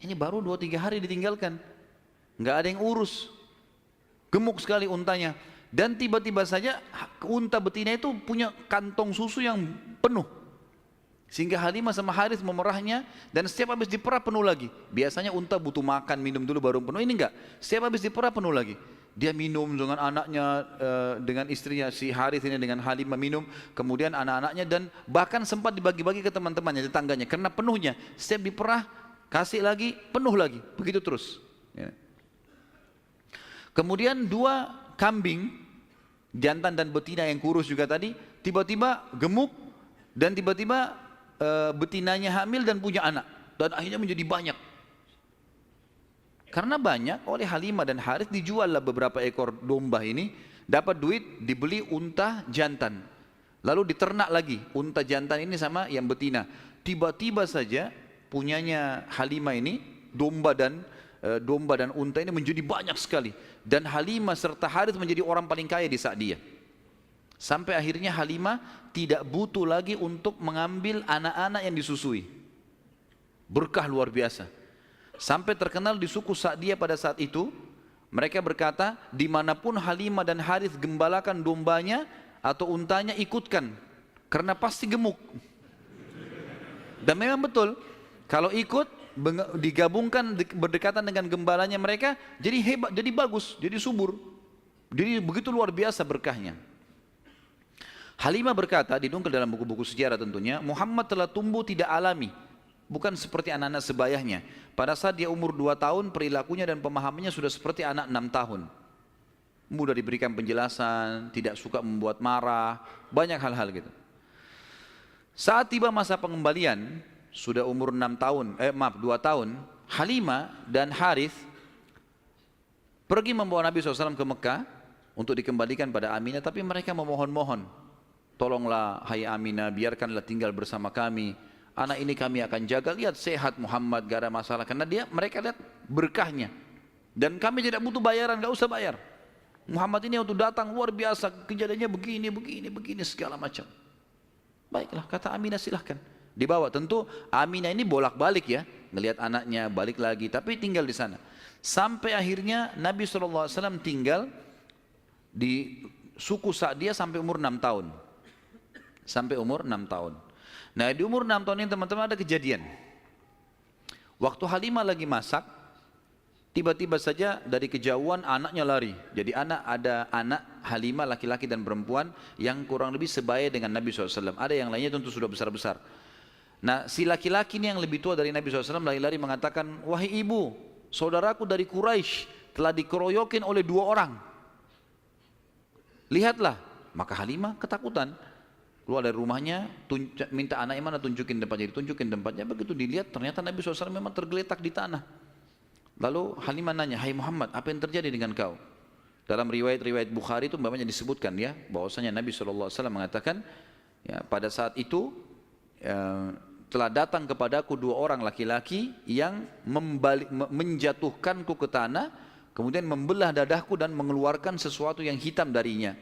Ini baru 2-3 hari ditinggalkan, nggak ada yang urus, gemuk sekali untanya. Dan tiba-tiba saja unta betina itu punya kantong susu yang penuh, sehingga Halimah sama Harith memerahnya, dan setiap habis diperah penuh lagi. Biasanya unta butuh makan, minum dulu baru penuh, ini enggak, setiap habis diperah penuh lagi. Dia minum dengan anaknya, dengan istrinya si Harith ini, dengan Halimah minum, kemudian anak-anaknya, dan bahkan sempat dibagi-bagi ke teman-temannya, tetangganya, karena penuhnya. Setiap diperah, kasih lagi, penuh lagi, begitu terus ya. Kemudian 2 kambing, jantan dan betina yang kurus juga tadi, tiba-tiba gemuk, dan tiba-tiba betinanya hamil dan punya anak, dan akhirnya menjadi banyak. Karena banyak, oleh Halimah dan Harith dijuallah beberapa ekor domba ini, dapat duit, dibeli unta jantan, lalu diternak lagi unta jantan ini sama yang betina. Tiba-tiba saja punyanya Halimah ini, domba dan unta ini menjadi banyak sekali, dan Halimah serta Harith menjadi orang paling kaya di saat dia. Sampai akhirnya Halimah tidak butuh lagi untuk mengambil anak-anak yang disusui. Berkah luar biasa. Sampai terkenal di suku Sa'diyah pada saat itu, mereka berkata, dimanapun Halimah dan Harith gembalakan dombanya atau untanya, ikutkan, karena pasti gemuk. Dan memang betul, kalau ikut digabungkan berdekatan dengan gembalanya mereka, jadi hebat, jadi bagus, jadi subur, jadi begitu luar biasa berkahnya. Halimah berkata, dinukil dalam buku-buku sejarah tentunya, Muhammad telah tumbuh tidak alami, bukan seperti anak-anak sebayahnya. Pada saat dia umur 2 tahun, perilakunya dan pemahamannya sudah seperti anak 6 tahun. Mudah diberikan penjelasan, tidak suka membuat marah, banyak hal-hal gitu. Saat tiba masa pengembalian, sudah umur 2 tahun, Halimah dan Harith pergi membawa Nabi SAW ke Mekah untuk dikembalikan pada Aminah, tapi mereka memohon-mohon, "Tolonglah hai Aminah, biarkanlah tinggal bersama kami. Anak ini kami akan jaga, lihat sehat Muhammad, gak ada masalah." Karena mereka lihat berkahnya, dan kami tidak butuh bayaran, gak usah bayar. Muhammad ini waktu datang luar biasa, kejadiannya begini segala macam. Baiklah, kata Aminah, silahkan dibawa. Tentu Aminah ini bolak-balik ya, ngelihat anaknya, balik lagi, tapi tinggal di sana. Sampai akhirnya Nabi SAW tinggal di suku Sa'diyah sampai umur 6 tahun. Sampai umur 6 tahun. Nah, di umur 6 tahun ini teman-teman ada kejadian. Waktu Halimah lagi masak, tiba-tiba saja dari kejauhan anaknya lari. Jadi ada anak Halimah laki-laki dan perempuan yang kurang lebih sebaya dengan Nabi SAW. Ada yang lainnya tentu sudah besar-besar. Nah, si laki-laki ini yang lebih tua dari Nabi SAW lari-lari mengatakan, "Wahai ibu, saudaraku dari Quraisy telah dikeroyokin oleh 2 orang. Lihatlah." Maka Halimah ketakutan, keluar dari rumahnya, minta anaknya mana, tunjukin tempatnya, ditunjukin tempatnya. Begitu dilihat, ternyata Nabi SAW memang tergeletak di tanah. Lalu Halimah nanya, "Hai Muhammad, apa yang terjadi dengan kau?" Dalam riwayat-riwayat Bukhari itu umpamanya disebutkan ya, bahwasanya Nabi SAW mengatakan, ya, pada saat itu telah datang kepadaku 2 orang laki-laki yang menjatuhkanku ke tanah, kemudian membelah dadahku dan mengeluarkan sesuatu yang hitam darinya.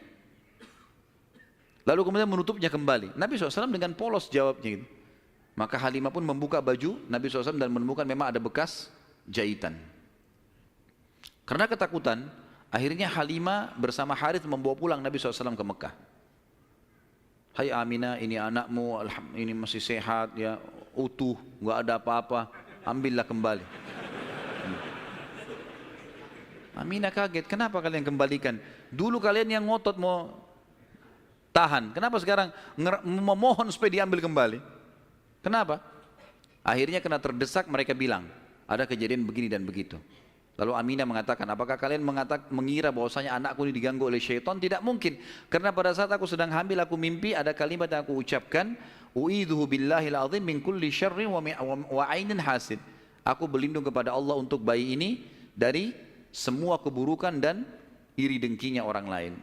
Lalu kemudian menutupnya kembali. Nabi SAW dengan polos jawabnya gitu. Maka Halimah pun membuka baju Nabi SAW dan menemukan memang ada bekas jahitan. Karena ketakutan, Akhirnya Halimah bersama Harith membawa pulang Nabi SAW ke Mekah. Hai Aminah, ini anakmu, ini masih sehat, ya, utuh, nggak ada apa-apa, ambillah kembali. Aminah kaget, kenapa kalian kembalikan? Dulu kalian yang ngotot mau tahan, kenapa sekarang memohon supaya diambil kembali? Kenapa? Akhirnya kena terdesak, mereka bilang, ada kejadian begini dan begitu. Lalu Aminah mengatakan, apakah kalian mengira bahwasanya anakku ini diganggu oleh syaitan? Tidak mungkin. Karena pada saat aku sedang hamil, aku mimpi ada kalimat yang aku ucapkan, u'idzuhu billahil azim min kulli syarrin wa ainin hasid. Aku berlindung kepada Allah untuk bayi ini dari semua keburukan dan iri dengkinya orang lain.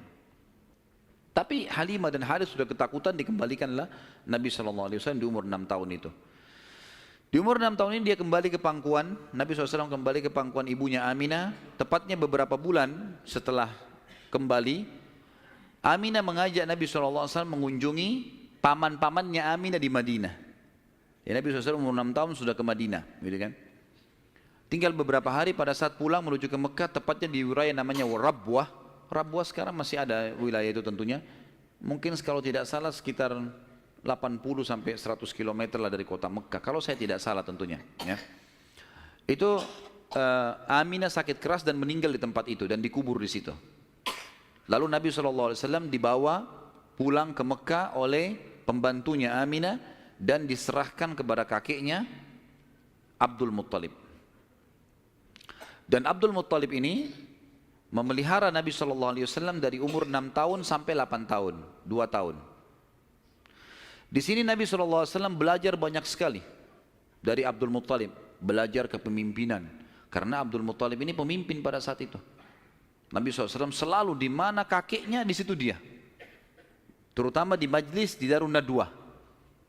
Tapi Halimah dan Harith sudah ketakutan, dikembalikanlah Nabi SAW di umur 6 tahun itu. Di umur 6 tahun ini dia kembali ke pangkuan, Nabi SAW kembali ke pangkuan ibunya Aminah. Tepatnya beberapa bulan setelah kembali, Aminah mengajak Nabi SAW mengunjungi paman-pamannya Aminah di Madinah. Ya, Nabi SAW umur 6 tahun sudah ke Madinah, gitu kan? Tinggal beberapa hari pada saat pulang menuju ke Mekah, tepatnya di wilayah namanya Rabwah. Rabwah sekarang masih ada wilayah itu tentunya. Mungkin kalau tidak salah sekitar 80 sampai 100 km lah dari kota Mekah, kalau saya tidak salah tentunya. Ya. Itu Aminah sakit keras dan meninggal di tempat itu dan dikubur di situ. Lalu Nabi SAW dibawa pulang ke Mekah oleh pembantunya Aminah dan diserahkan kepada kakeknya Abdul Muttalib. Dan Abdul Muttalib ini memelihara Nabi SAW dari umur 6 tahun sampai 8 tahun, 2 tahun. Di sini Nabi SAW belajar banyak sekali dari Abdul Muttalib, belajar kepemimpinan. Karena Abdul Muttalib ini pemimpin pada saat itu. Nabi SAW selalu di mana kakeknya, di situ dia. Terutama di majlis di Darun Nadwah.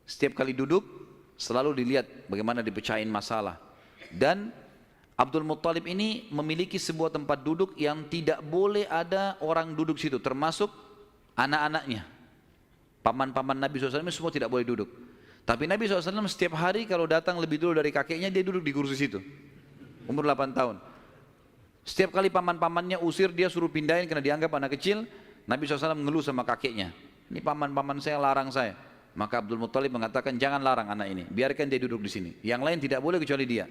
Setiap kali duduk, selalu dilihat bagaimana dipecahin masalah. Dan Abdul Muttalib ini memiliki sebuah tempat duduk yang tidak boleh ada orang duduk situ, termasuk anak-anaknya. Paman-paman Nabi SAW semua tidak boleh duduk. Tapi Nabi SAW setiap hari kalau datang lebih dulu dari kakeknya, dia duduk di kursi situ. Umur 8 tahun. Setiap kali paman-pamannya usir, dia suruh pindahin karena dianggap anak kecil. Nabi SAW mengeluh sama kakeknya. Ini paman-paman saya larang saya. Maka Abdul Muttalib mengatakan, jangan larang anak ini, biarkan dia duduk di sini. Yang lain tidak boleh kecuali dia.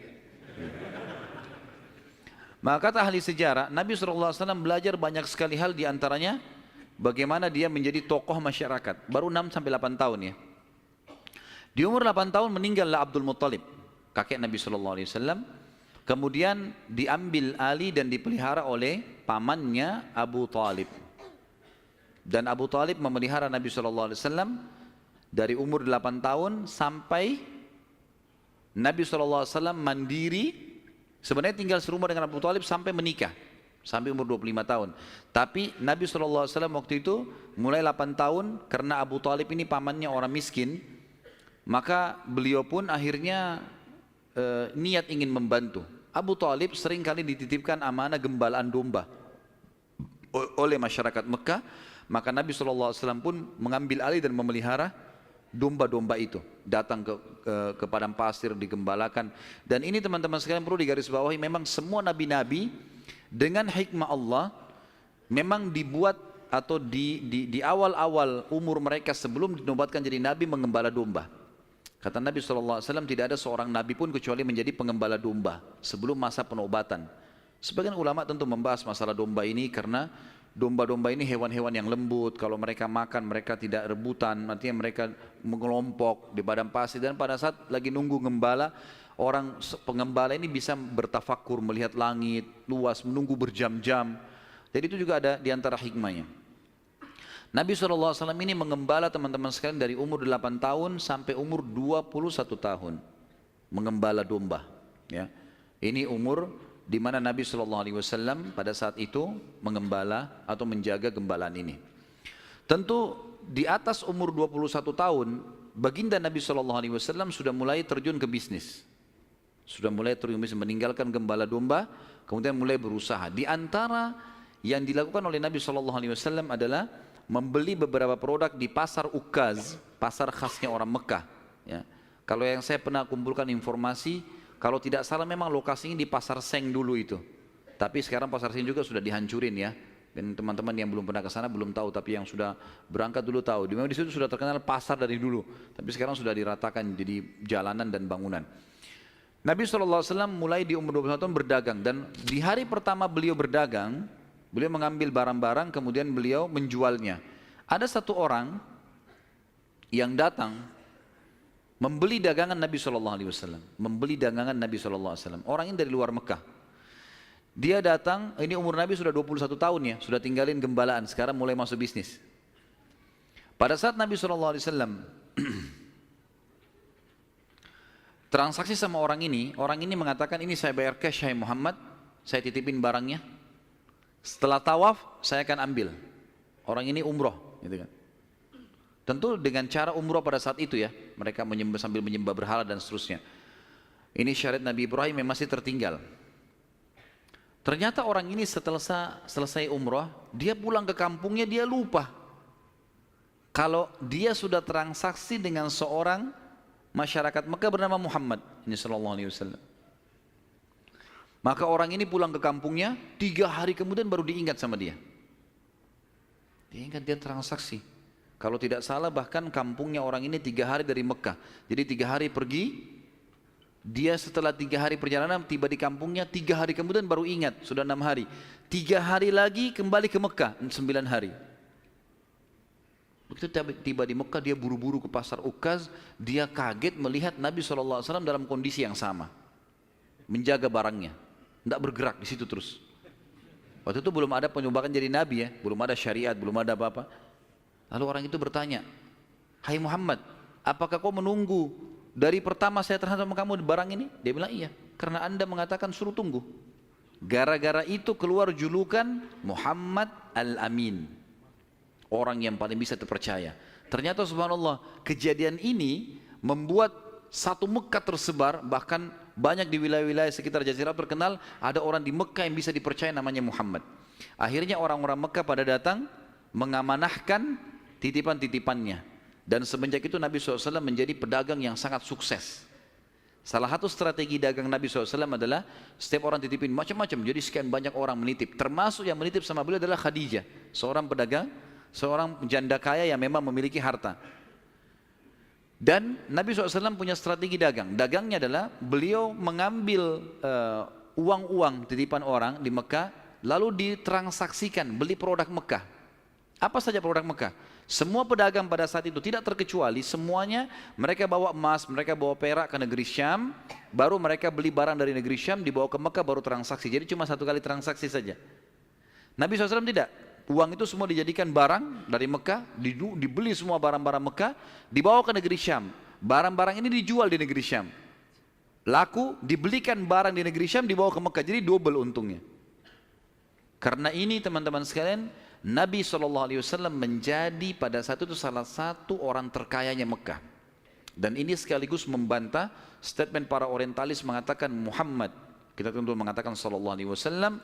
Maka kata ahli sejarah, Nabi SAW belajar banyak sekali hal, diantaranya bagaimana dia menjadi tokoh masyarakat. Baru 6 sampai 8 tahun ya. Di umur 8 tahun meninggallah Abdul Muttalib, kakek Nabi SAW. Kemudian diambil alih dan dipelihara oleh pamannya Abu Talib. Dan Abu Talib memelihara Nabi SAW dari umur 8 tahun sampai Nabi SAW mandiri. Sebenarnya tinggal serumah dengan Abu Talib sampai menikah, sampai umur 25 tahun. Tapi Nabi SAW waktu itu mulai 8 tahun, karena Abu Talib ini pamannya orang miskin, maka beliau pun akhirnya niat ingin membantu. Abu Talib sering kali dititipkan amanah gembalaan domba oleh masyarakat Mekah, maka Nabi SAW pun mengambil alih dan memelihara domba-domba itu, datang ke padang pasir, digembalakan. Dan ini teman-teman sekalian perlu digarisbawahi, memang semua nabi-nabi dengan hikmah Allah memang dibuat atau di awal-awal umur mereka sebelum dinobatkan jadi nabi mengembala domba. Kata Nabi SAW, tidak ada seorang nabi pun kecuali menjadi pengembala domba sebelum masa penobatan. Sebagian ulama tentu membahas masalah domba ini karena domba-domba ini hewan-hewan yang lembut, kalau mereka makan mereka tidak rebutan, artinya mereka mengelompok di padang pasir. Dan pada saat lagi nunggu gembala, orang pengembala ini bisa bertafakur, melihat langit luas, menunggu berjam-jam. Jadi itu juga ada di antara hikmahnya. Nabi SAW ini mengembala teman-teman sekalian dari umur 8 tahun sampai umur 21 tahun. Mengembala domba. Ya. Ini umur di mana Nabi SAW pada saat itu mengembala atau menjaga gembalaan ini. Tentu di atas umur 21 tahun, baginda Nabi SAW sudah mulai terjun ke bisnis. Sudah mulai terjun ke bisnis, meninggalkan gembala domba, kemudian mulai berusaha. Di antara yang dilakukan oleh Nabi SAW adalah membeli beberapa produk di pasar Ukaz, pasar khasnya orang Mekah. Ya. Kalau yang saya pernah kumpulkan informasi, kalau tidak salah memang lokasinya di pasar Seng dulu itu. Tapi sekarang pasar sini juga sudah dihancurin ya. Dan teman-teman yang belum pernah ke sana belum tahu, tapi yang sudah berangkat dulu tahu. Di situ sudah terkenal pasar dari dulu, tapi sekarang sudah diratakan jadi jalanan dan bangunan. Nabi SAW mulai di umur 21 tahun berdagang, dan di hari pertama beliau berdagang, beliau mengambil barang-barang kemudian beliau menjualnya. Ada satu orang yang datang membeli dagangan Nabi SAW, membeli dagangan Nabi SAW. Orang ini dari luar Mekah. Dia datang, ini umur Nabi sudah 21 tahun ya, sudah tinggalin gembalaan, sekarang mulai masuk bisnis. Pada saat Nabi SAW transaksi sama orang ini mengatakan, ini saya bayar cash, hai Muhammad, saya titipin barangnya. Setelah tawaf, saya akan ambil. Orang ini umroh, gitu kan. Tentu dengan cara umroh pada saat itu ya, mereka sambil menyembah berhala dan seterusnya. Ini syariat Nabi Ibrahim yang masih tertinggal. Ternyata orang ini setelah selesai umrah, dia pulang ke kampungnya, dia lupa kalau dia sudah transaksi dengan seorang masyarakat Mekah bernama Muhammad sallallahu alaihi wasallam. Maka orang ini pulang ke kampungnya, 3 hari kemudian baru diingat sama dia. Dia ingat dia transaksi. Kalau tidak salah bahkan kampungnya orang ini 3 hari dari Mekah. Jadi 3 hari pergi, dia setelah 3 hari perjalanan tiba di kampungnya, 3 hari kemudian baru ingat, sudah 6 hari. 3 hari lagi kembali ke Mekah, 9 hari. Begitu tiba di Mekah, dia buru-buru ke pasar Ukaz, dia kaget melihat Nabi SAW dalam kondisi yang sama. Menjaga barangnya, tidak bergerak di situ terus. Waktu itu belum ada penyumbatan jadi Nabi ya, belum ada syariat, belum ada apa-apa. Lalu orang itu bertanya, hai Muhammad, apakah kau menunggu dari pertama saya terhadap kamu barang ini? Dia bilang iya, karena anda mengatakan suruh tunggu. Gara-gara itu keluar julukan Muhammad Al-Amin, orang yang paling bisa terpercaya. Ternyata subhanallah, kejadian ini membuat satu Mekah tersebar, bahkan banyak di wilayah-wilayah sekitar Jazirah terkenal, ada orang di Mekah yang bisa dipercaya namanya Muhammad. Akhirnya orang-orang Mekah pada datang mengamanahkan titipan-titipannya. Dan semenjak itu Nabi SAW menjadi pedagang yang sangat sukses. Salah satu strategi dagang Nabi SAW adalah setiap orang titipin macam-macam. Jadi sekian banyak orang menitip. Termasuk yang menitip sama beliau adalah Khadijah, seorang pedagang, seorang janda kaya yang memang memiliki harta. Dan Nabi SAW punya strategi dagang. Dagangnya adalah beliau mengambil uang-uang titipan orang di Mekah, lalu ditransaksikan, beli produk Mekah. Apa saja produk Mekah? Semua pedagang pada saat itu tidak terkecuali, semuanya mereka bawa emas, mereka bawa perak ke negeri Syam, baru mereka beli barang dari negeri Syam, dibawa ke Mekah baru transaksi. Jadi cuma 1 kali transaksi saja. Nabi SAW tidak. Uang itu semua dijadikan barang dari Mekah, dibeli semua barang-barang Mekah, dibawa ke negeri Syam. Barang-barang ini dijual di negeri Syam. Laku, dibelikan barang di negeri Syam, dibawa ke Mekah. Jadi double untungnya. Karena ini teman-teman sekalian, Nabi SAW menjadi pada saat itu salah satu orang terkayanya Mekah. Dan ini sekaligus membantah statement para orientalis mengatakan Muhammad, kita tentu mengatakan SAW,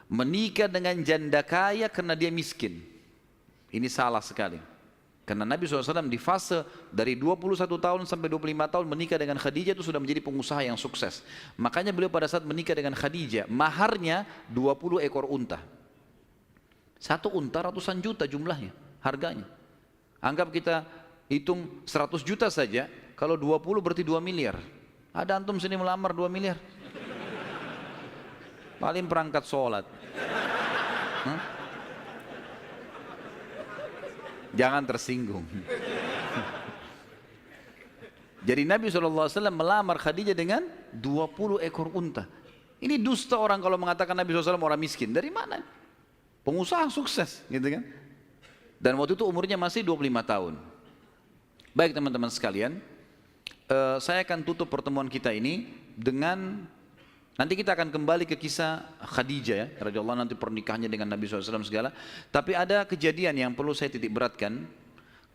menikah dengan janda kaya karena dia miskin. Ini salah sekali. Karena Nabi SAW di fase dari 21 tahun sampai 25 tahun menikah dengan Khadijah itu sudah menjadi pengusaha yang sukses. Makanya beliau pada saat menikah dengan Khadijah, maharnya 20 ekor unta. 1 unta ratusan juta jumlahnya, harganya. Anggap kita hitung 100 juta saja, kalau 20 berarti 2 miliar. Ada antum sini melamar 2 miliar? Paling perangkat sholat. Jangan tersinggung. Jadi Nabi SAW melamar Khadijah dengan 20 ekor unta. Ini dusta orang kalau mengatakan Nabi SAW orang miskin. Dari mana? Pengusaha sukses, gitu kan? Dan waktu itu umurnya masih 25 tahun. Baik teman-teman sekalian, saya akan tutup pertemuan kita ini dengan, nanti kita akan kembali ke kisah Khadijah ya, radhiyallahu anha, nanti pernikahannya dengan Nabi SAW segala. Tapi ada kejadian yang perlu saya titik beratkan.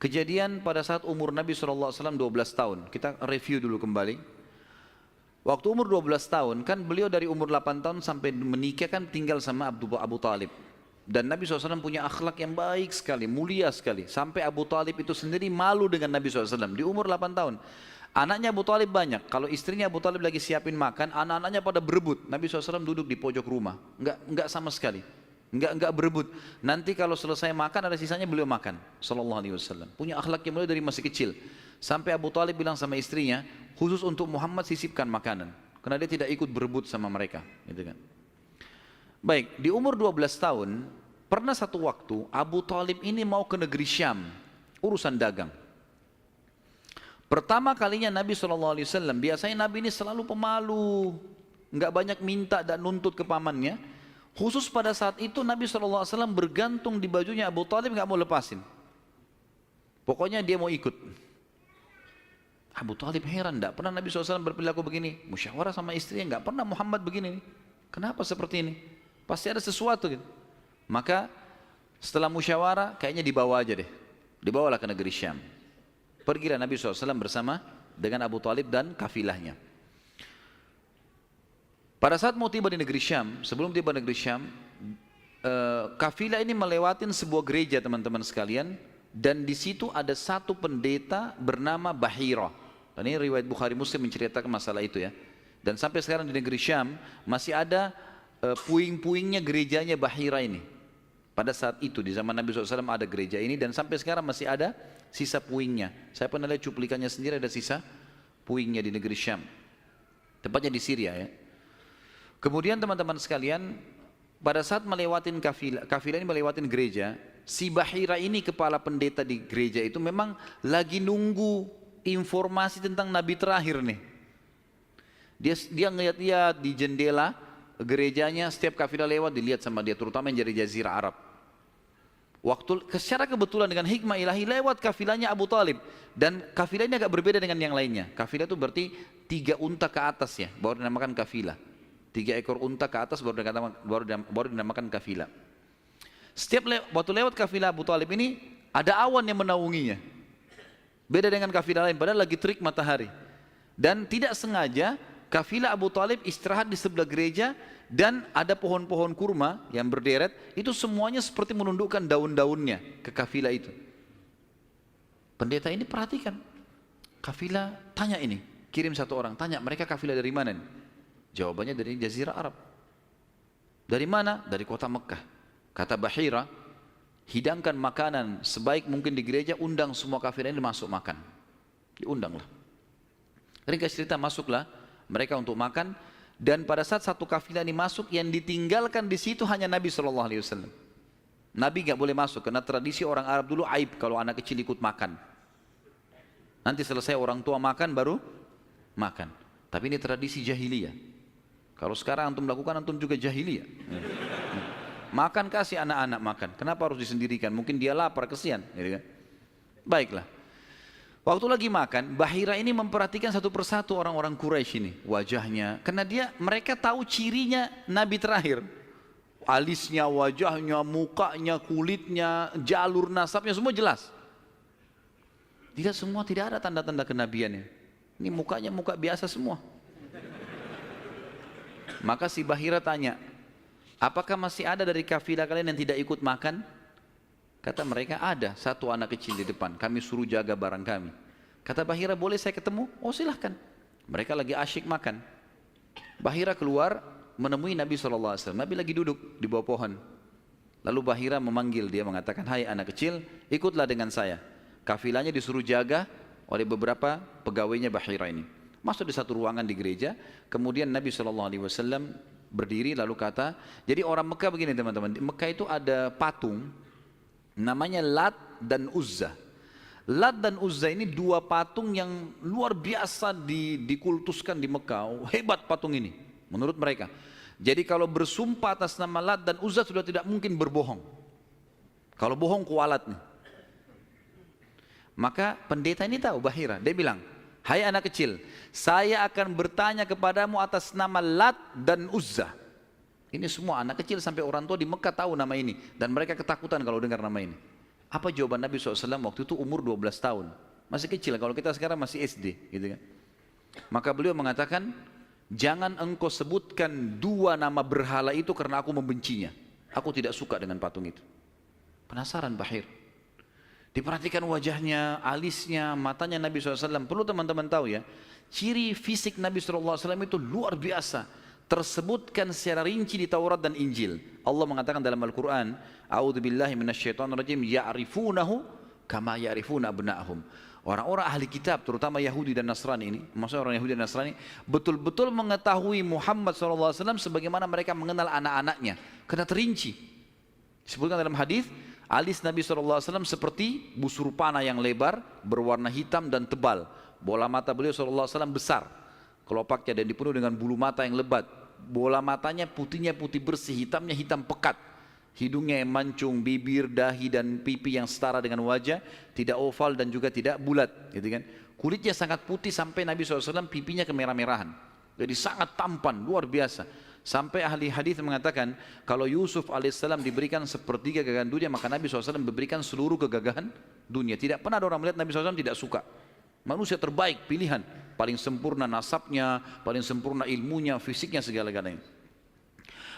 Kejadian pada saat umur Nabi SAW 12 tahun. Kita review dulu kembali. Waktu umur 12 tahun, kan beliau dari umur 8 tahun sampai menikah kan tinggal sama Abu Talib. Dan Nabi SAW punya akhlak yang baik sekali, mulia sekali. Sampai Abu Talib itu sendiri malu dengan Nabi SAW di umur 8 tahun. Anaknya Abu Talib banyak. Kalau istrinya Abu Talib lagi siapin makan, anak-anaknya pada berebut. Nabi SAW duduk di pojok rumah. Enggak sama sekali. Enggak berebut. Nanti kalau selesai makan ada sisanya beliau makan. Sallallahu alaihi wasallam. Punya akhlak yang mulia dari masih kecil. Sampai Abu Talib bilang sama istrinya, khusus untuk Muhammad sisipkan makanan. Karena dia tidak ikut berebut sama mereka. Gitu kan. Baik, di umur 12 tahun, pernah satu waktu Abu Talib ini mau ke negeri Syam. Urusan dagang. Pertama kalinya Nabi SAW, biasanya Nabi ini selalu pemalu, nggak banyak minta dan nuntut ke pamannya. Khusus pada saat itu Nabi SAW bergantung di bajunya Abu Talib, nggak mau lepasin. Pokoknya dia mau ikut. Abu Talib heran, nggak pernah Nabi SAW berperilaku begini. Musyawarah sama istrinya, nggak pernah Muhammad begini. Kenapa seperti ini? Pasti ada sesuatu gitu. Maka setelah musyawarah, kayaknya dibawa aja deh. Dibawalah ke negeri Syam. Pergilah Nabi SAW bersama dengan Abu Talib dan kafilahnya. Pada saat mau tiba di negeri Syam, sebelum tiba di negeri Syam, kafilah ini melewatin sebuah gereja teman-teman sekalian, dan di situ ada satu pendeta bernama Bahira. Dan ini riwayat Bukhari Muslim menceritakan masalah itu ya. Dan sampai sekarang di negeri Syam masih ada puing-puingnya gerejanya Bahira ini. Pada saat itu di zaman Nabi SAW ada gereja ini dan sampai sekarang masih ada sisa puingnya. Saya pernah lihat cuplikannya sendiri, ada sisa puingnya di negeri Syam. Tepatnya di Syria ya. Kemudian teman-teman sekalian, pada saat melewatin kafilah ini melewatin gereja, si Bahira ini kepala pendeta di gereja itu memang lagi nunggu informasi tentang Nabi terakhir nih. Dia ngeliat-liat di jendela gerejanya, setiap kafilah lewat dilihat sama dia, terutama yang dari Jazirah Arab. Secara kebetulan dengan hikmah ilahi lewat kafilahnya Abu Talib, dan kafilah ini agak berbeda dengan yang lainnya. Kafilah itu berarti 3 unta ke atas ya, baru dinamakan kafilah. 3 ekor unta ke atas baru dinamakan kafilah. Waktu lewat kafilah Abu Talib ini ada awan yang menaunginya. Beda dengan kafilah lain, padahal lagi terik matahari. Dan tidak sengaja kafilah Abu Talib istirahat di sebelah gereja dan ada pohon-pohon kurma yang berderet, itu semuanya seperti menundukkan daun-daunnya ke kafilah itu. Pendeta ini perhatikan, kafilah tanya ini, kirim satu orang, tanya mereka kafilah dari mana nih? Jawabannya dari Jazirah Arab. Dari mana? Dari kota Mekah. Kata Bahira, hidangkan makanan sebaik mungkin di gereja, undang semua kafilah ini masuk makan. Diundanglah. Ringkas cerita, masuklah mereka untuk makan. Dan pada saat satu kafilah ini masuk, yang ditinggalkan di situ hanya Nabi SAW. Nabi nggak boleh masuk karena tradisi orang Arab dulu aib kalau anak kecil ikut makan. Nanti selesai orang tua makan baru makan. Tapi ini tradisi jahiliyah. Kalau sekarang antum lakukan, antum juga jahiliyah. Makan, kasih anak-anak makan. Kenapa harus disendirikan? Mungkin dia lapar, kesian. Baiklah. Waktu lagi makan, Bahira ini memperhatikan satu persatu orang-orang Quraisy ini, wajahnya. Karena mereka tahu cirinya Nabi terakhir. Alisnya, wajahnya, mukanya, kulitnya, jalur nasabnya, semua jelas. Tidak semua, tidak ada tanda-tanda kenabiannya. Ini mukanya muka biasa semua. Maka si Bahira tanya, apakah masih ada dari kafilah kalian yang tidak ikut makan? Kata mereka, ada satu anak kecil di depan, kami suruh jaga barang kami. Kata Bahira, boleh saya ketemu? Oh silahkan. Mereka lagi asyik makan. Bahira keluar menemui Nabi SAW. Nabi lagi duduk di bawah pohon. Lalu Bahira memanggil dia, mengatakan, hai anak kecil, ikutlah dengan saya. Kafilahnya disuruh jaga oleh beberapa pegawainya Bahira ini. Masuk di satu ruangan di gereja. Kemudian Nabi SAW berdiri lalu kata, jadi orang Mekah begini teman-teman, di Mekah itu ada patung namanya Lat dan Uzza. Lat dan Uzza ini 2 patung yang luar biasa dikultuskan di Mekah. Hebat patung ini menurut mereka. Jadi kalau bersumpah atas nama Lat dan Uzza sudah tidak mungkin berbohong. Kalau bohong kualat nih. Maka pendeta ini tahu Bahira, dia bilang, hai anak kecil, saya akan bertanya kepadamu atas nama Lat dan Uzza. Ini semua anak kecil sampai orang tua di Mekah tahu nama ini. Dan mereka ketakutan kalau dengar nama ini. Apa jawaban Nabi SAW waktu itu? Umur 12 tahun. Masih kecil, kalau kita sekarang masih SD gitu kan. Maka beliau mengatakan, jangan engkau sebutkan 2 nama berhala itu karena aku membencinya. Aku tidak suka dengan patung itu. Penasaran Bahir. Diperhatikan wajahnya, alisnya, matanya Nabi SAW. Perlu teman-teman tahu ya, ciri fisik Nabi SAW itu luar biasa. Tersebutkan secara rinci di Taurat dan Injil. Allah mengatakan dalam Al-Quran, A'udzubillahi minasyaitonirrajim, ya'rifunahu kama ya'rifuna abna'ahum. Orang-orang ahli kitab, terutama Yahudi dan Nasrani ini, maksudnya orang Yahudi dan Nasrani, betul-betul mengetahui Muhammad SAW sebagaimana mereka mengenal anak-anaknya. Karena terinci. Disebutkan dalam hadis, alis Nabi SAW seperti busur panah yang lebar, berwarna hitam dan tebal. Bola mata beliau SAW besar, kelopaknya, dan dipenuhi dengan bulu mata yang lebat. Bola matanya putihnya putih bersih, hitamnya hitam pekat. Hidungnya yang mancung, bibir, dahi dan pipi yang setara dengan wajah, tidak oval dan juga tidak bulat, gitu kan. Kulitnya sangat putih sampai Nabi SAW pipinya kemerah-merahan. Jadi sangat tampan, luar biasa. Sampai ahli hadis mengatakan kalau Yusuf alaihissalam diberikan sepertiga gagahan dunia, maka Nabi SAW memberikan seluruh kegagahan dunia. Tidak pernah ada orang melihat Nabi SAW tidak suka. Manusia terbaik, pilihan, paling sempurna nasabnya, paling sempurna ilmunya, fisiknya, segala-galanya.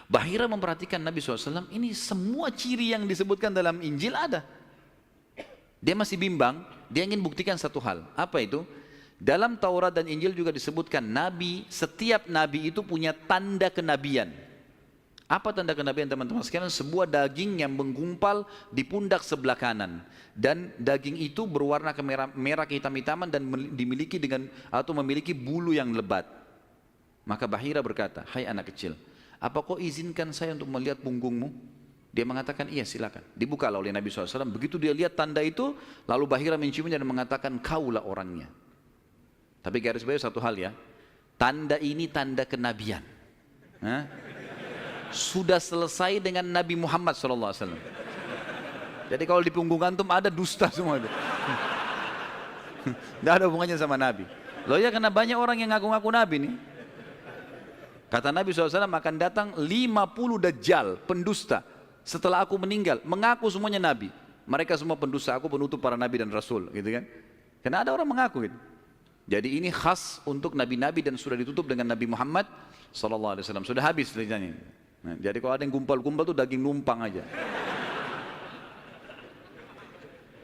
Bahira memperhatikan Nabi SAW, ini semua ciri yang disebutkan dalam Injil ada. Dia masih bimbang, dia ingin buktikan satu hal. Apa itu? Dalam Taurat dan Injil juga disebutkan Nabi, setiap Nabi itu punya tanda kenabian. Apa tanda kenabian teman-teman sekalian? Sebuah daging yang menggumpal di pundak sebelah kanan. Dan daging itu berwarna merah kehitam-hitaman dan dimiliki dengan atau memiliki bulu yang lebat. Maka Bahira berkata, hai anak kecil, apa kau izinkan saya untuk melihat punggungmu? Dia mengatakan, iya silakan. Dibukalah oleh Nabi SAW. Begitu dia lihat tanda itu, lalu Bahira menciumnya dan mengatakan, kaulah orangnya. Tapi garis bawah satu hal ya, tanda ini tanda kenabian. Sudah selesai dengan Nabi Muhammad SAW. Jadi kalau di punggung antum ada dusta semua itu. Tidak ada hubungannya sama Nabi. Loh ya, karena banyak orang yang ngaku-ngaku Nabi nih. Kata Nabi SAW akan datang 50 dajjal, pendusta. Setelah aku meninggal, mengaku semuanya Nabi. Mereka semua pendusta, aku penutup para Nabi dan Rasul, gitu kan. Karena ada orang mengaku gitu. Jadi ini khas untuk Nabi-Nabi dan sudah ditutup dengan Nabi Muhammad SAW. Sudah habis ceritanya. Nah, jadi kalau ada yang gumpal-gumpal itu daging numpang aja.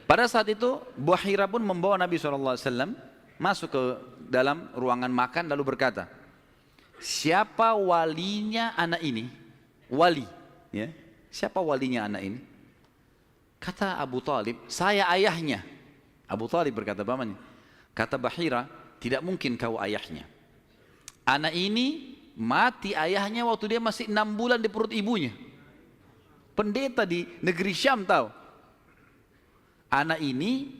Pada saat itu, Bahira pun membawa Nabi SAW masuk ke dalam ruangan makan lalu berkata, siapa walinya anak ini? Wali, ya. Siapa walinya anak ini? Kata Abu Talib, saya ayahnya. Abu Talib berkata, pamannya. Kata Bahira, tidak mungkin kau ayahnya. Anak ini mati ayahnya waktu dia masih 6 bulan di perut ibunya. Pendeta di negeri Syam tahu. Anak ini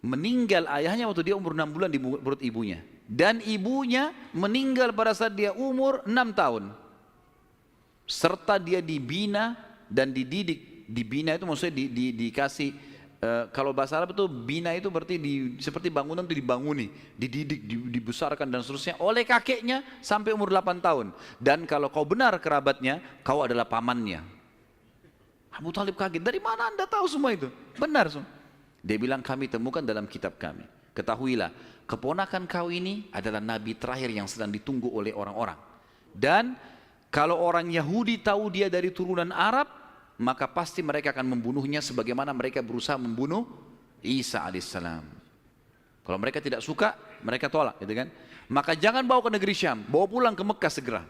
meninggal ayahnya waktu dia umur 6 bulan di perut ibunya. Dan ibunya meninggal pada saat dia umur 6 tahun. Serta dia dibina dan dididik. Dibina itu maksudnya dikasih, kalau bahasa Arab itu bina itu berarti seperti bangunan itu dibanguni, dididik, dibesarkan dan seterusnya oleh kakeknya sampai umur 8 tahun. Dan kalau kau benar kerabatnya, kau adalah pamannya. Abu Talib kaget, dari mana anda tahu semua itu? Benar semua. Dia bilang, kami temukan dalam kitab kami. Ketahuilah, keponakan kau ini adalah nabi terakhir yang sedang ditunggu oleh orang-orang. Dan kalau orang Yahudi tahu dia dari turunan Arab, maka pasti mereka akan membunuhnya sebagaimana mereka berusaha membunuh Isa alaihissalam. Kalau mereka tidak suka, mereka tolak, gitu kan? Maka jangan bawa ke negeri Syam, bawa pulang ke Mekah segera.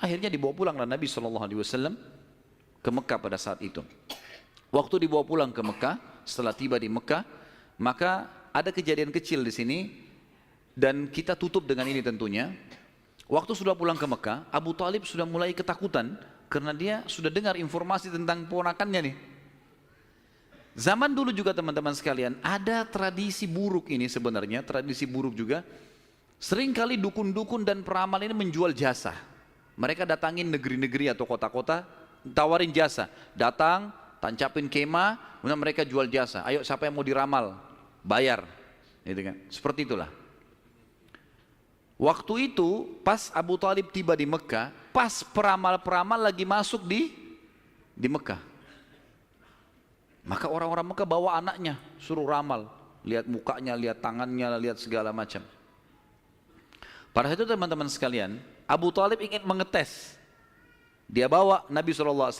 Akhirnya dibawa pulanglah Nabi SAW ke Mekah pada saat itu. Waktu dibawa pulang ke Mekah, setelah tiba di Mekah, maka ada kejadian kecil di sini dan kita tutup dengan ini tentunya. Waktu sudah pulang ke Mekah, Abu Talib sudah mulai ketakutan karena dia sudah dengar informasi tentang ponakannya nih. Zaman dulu juga teman-teman sekalian, ada tradisi buruk ini sebenarnya, tradisi buruk juga. Seringkali dukun-dukun dan peramal ini menjual jasa. Mereka datangin negeri-negeri atau kota-kota, tawarin jasa. Datang, tancapin kemah, kemudian mereka jual jasa. Ayo siapa yang mau diramal, bayar. Gitu kan? Seperti itulah. Waktu itu pas Abu Talib tiba di Mekah, pas peramal-peramal lagi masuk di Mekah. Maka orang-orang Mekah bawa anaknya, suruh ramal. Lihat mukanya, lihat tangannya, lihat segala macam. Pada saat itu teman-teman sekalian, Abu Talib ingin mengetes. Dia bawa Nabi SAW,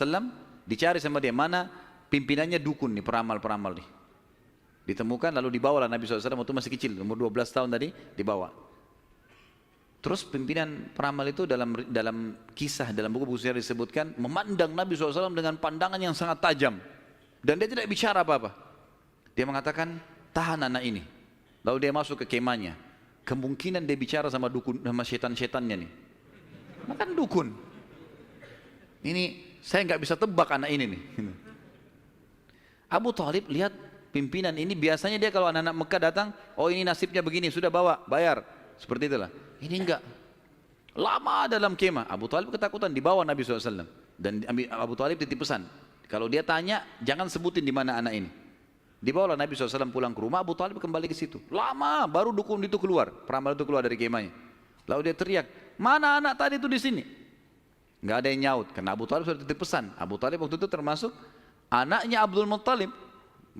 dicari sama dia, mana pimpinannya dukun nih, peramal-peramal nih. Ditemukan lalu dibawalah Nabi SAW waktu masih kecil, umur 12 tahun tadi dibawa. Terus pimpinan peramal itu dalam kisah, dalam buku-buku sejarah disebutkan memandang Nabi SAW dengan pandangan yang sangat tajam. Dan dia tidak bicara apa-apa. Dia mengatakan, tahan anak ini. Lalu dia masuk ke kemahnya. Kemungkinan dia bicara sama dukun, sama setan-setannya nih. Makan dukun. Ini saya nggak bisa tebak anak ini nih. Abu Thalib lihat pimpinan ini, biasanya dia kalau anak-anak Mekah datang, oh ini nasibnya begini, sudah bawa, bayar. Seperti itulah. Ini enggak. Lama dalam kemah. Abu Thalib ketakutan, dibawa Nabi SAW. Dan Abu Thalib titip pesan. Kalau dia tanya, jangan sebutin di mana anak ini. Dibawalah Nabi SAW pulang ke rumah, Abu Thalib kembali ke situ. Lama, baru dukun itu keluar. Peramal itu keluar dari kemahnya. Lalu dia teriak, mana anak tadi itu di sini? Enggak ada yang nyaut, karena Abu Thalib sudah titip pesan. Abu Thalib waktu itu termasuk anaknya Abdul Muttalib,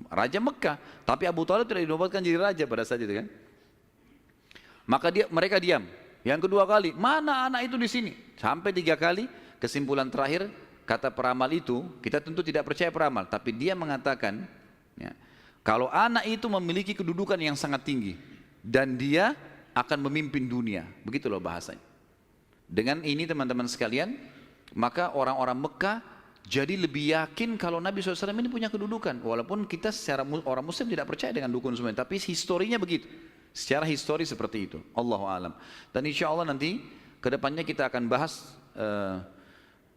Raja Mekah. Tapi Abu Thalib tidak dinobatkan jadi raja pada saat itu kan. Maka mereka diam. Yang kedua kali, mana anak itu di sini? Sampai 3 kali, kesimpulan terakhir, kata peramal itu, kita tentu tidak percaya peramal, tapi dia mengatakan, ya, kalau anak itu memiliki kedudukan yang sangat tinggi, dan dia akan memimpin dunia. Begitu loh bahasanya. Dengan ini teman-teman sekalian, maka orang-orang Mekah jadi lebih yakin kalau Nabi SAW ini punya kedudukan. Walaupun kita secara orang Muslim tidak percaya dengan dukun semua, tapi historinya begitu. Secara histori seperti itu, Allahu a'lam. Dan insya Allah nanti kedepannya kita akan bahas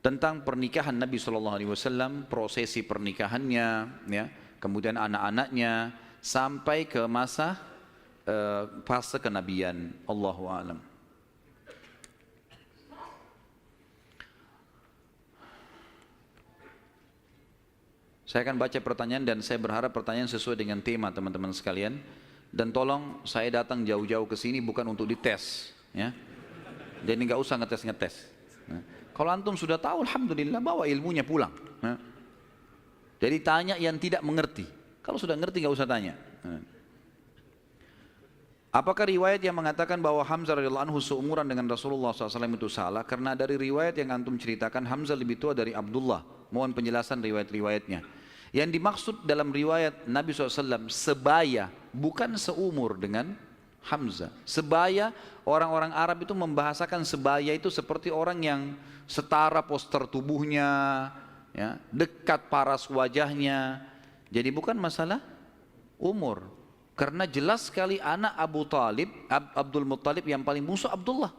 tentang pernikahan Nabi SAW, prosesi pernikahannya, ya, kemudian anak-anaknya sampai ke masa fase kenabian. Allahu a'lam. Saya akan baca pertanyaan dan saya berharap pertanyaan sesuai dengan tema teman-teman sekalian. Dan tolong saya datang jauh-jauh ke sini bukan untuk dites, ya. Jadi nggak usah ngetes-ngetes. Nah, kalau antum sudah tahu, alhamdulillah, bawa ilmunya pulang. Nah. Jadi tanya yang tidak mengerti. Kalau sudah ngerti nggak usah tanya. Nah. Apakah riwayat yang mengatakan bahwa Hamzah radhiyallahu anhu seumuran dengan Rasulullah SAW itu salah? Karena dari riwayat yang antum ceritakan Hamzah lebih tua dari Abdullah. Mohon penjelasan riwayat-riwayatnya. Yang dimaksud dalam riwayat Nabi SAW sebaya, bukan seumur dengan Hamzah. Sebaya, orang-orang Arab itu membahasakan sebaya itu seperti orang yang setara postur tubuhnya, ya, dekat paras wajahnya. Jadi bukan masalah umur. Karena jelas sekali anak Abu Talib, Abdul Muttalib yang paling musuh Abdullah.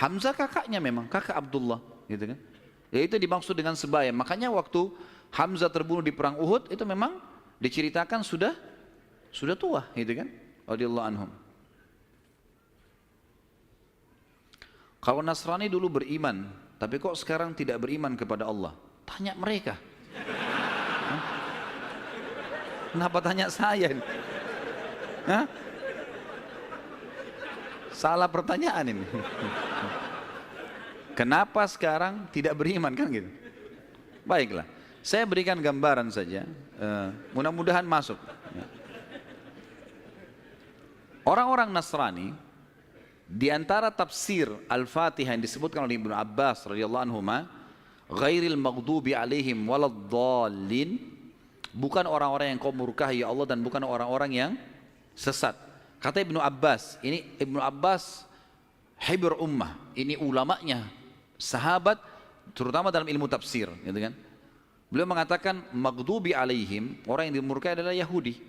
Hamzah kakaknya memang, kakak Abdullah, gitu kan. Ya itu dimaksud dengan sebaya. Makanya waktu Hamzah terbunuh di perang Uhud itu memang diceritakan sudah tua, gitu kan? Radhiyallahu anhum. Kalau Nasrani dulu beriman, tapi kok sekarang tidak beriman kepada Allah? Tanya mereka. Hah? Kenapa tanya saya? Hah? Salah pertanyaan ini. Kenapa sekarang tidak beriman kan gitu? Baiklah. Saya berikan gambaran saja, mudah-mudahan masuk. Orang-orang Nasrani, di antara tafsir Al-Fatihah yang disebutkan oleh Ibnu Abbas radhiyallahu anhu, ghairil maghdubi alaihim waladdallin, bukan orang-orang yang kau murkahi ya Allah dan bukan orang-orang yang sesat. Kata Ibnu Abbas, ini Ibnu Abbas hibr ummah, ini ulamanya, sahabat, terutama dalam ilmu tafsir, gitu kan? Beliau mengatakan maghdubi alaihim, orang yang dimurkai adalah Yahudi.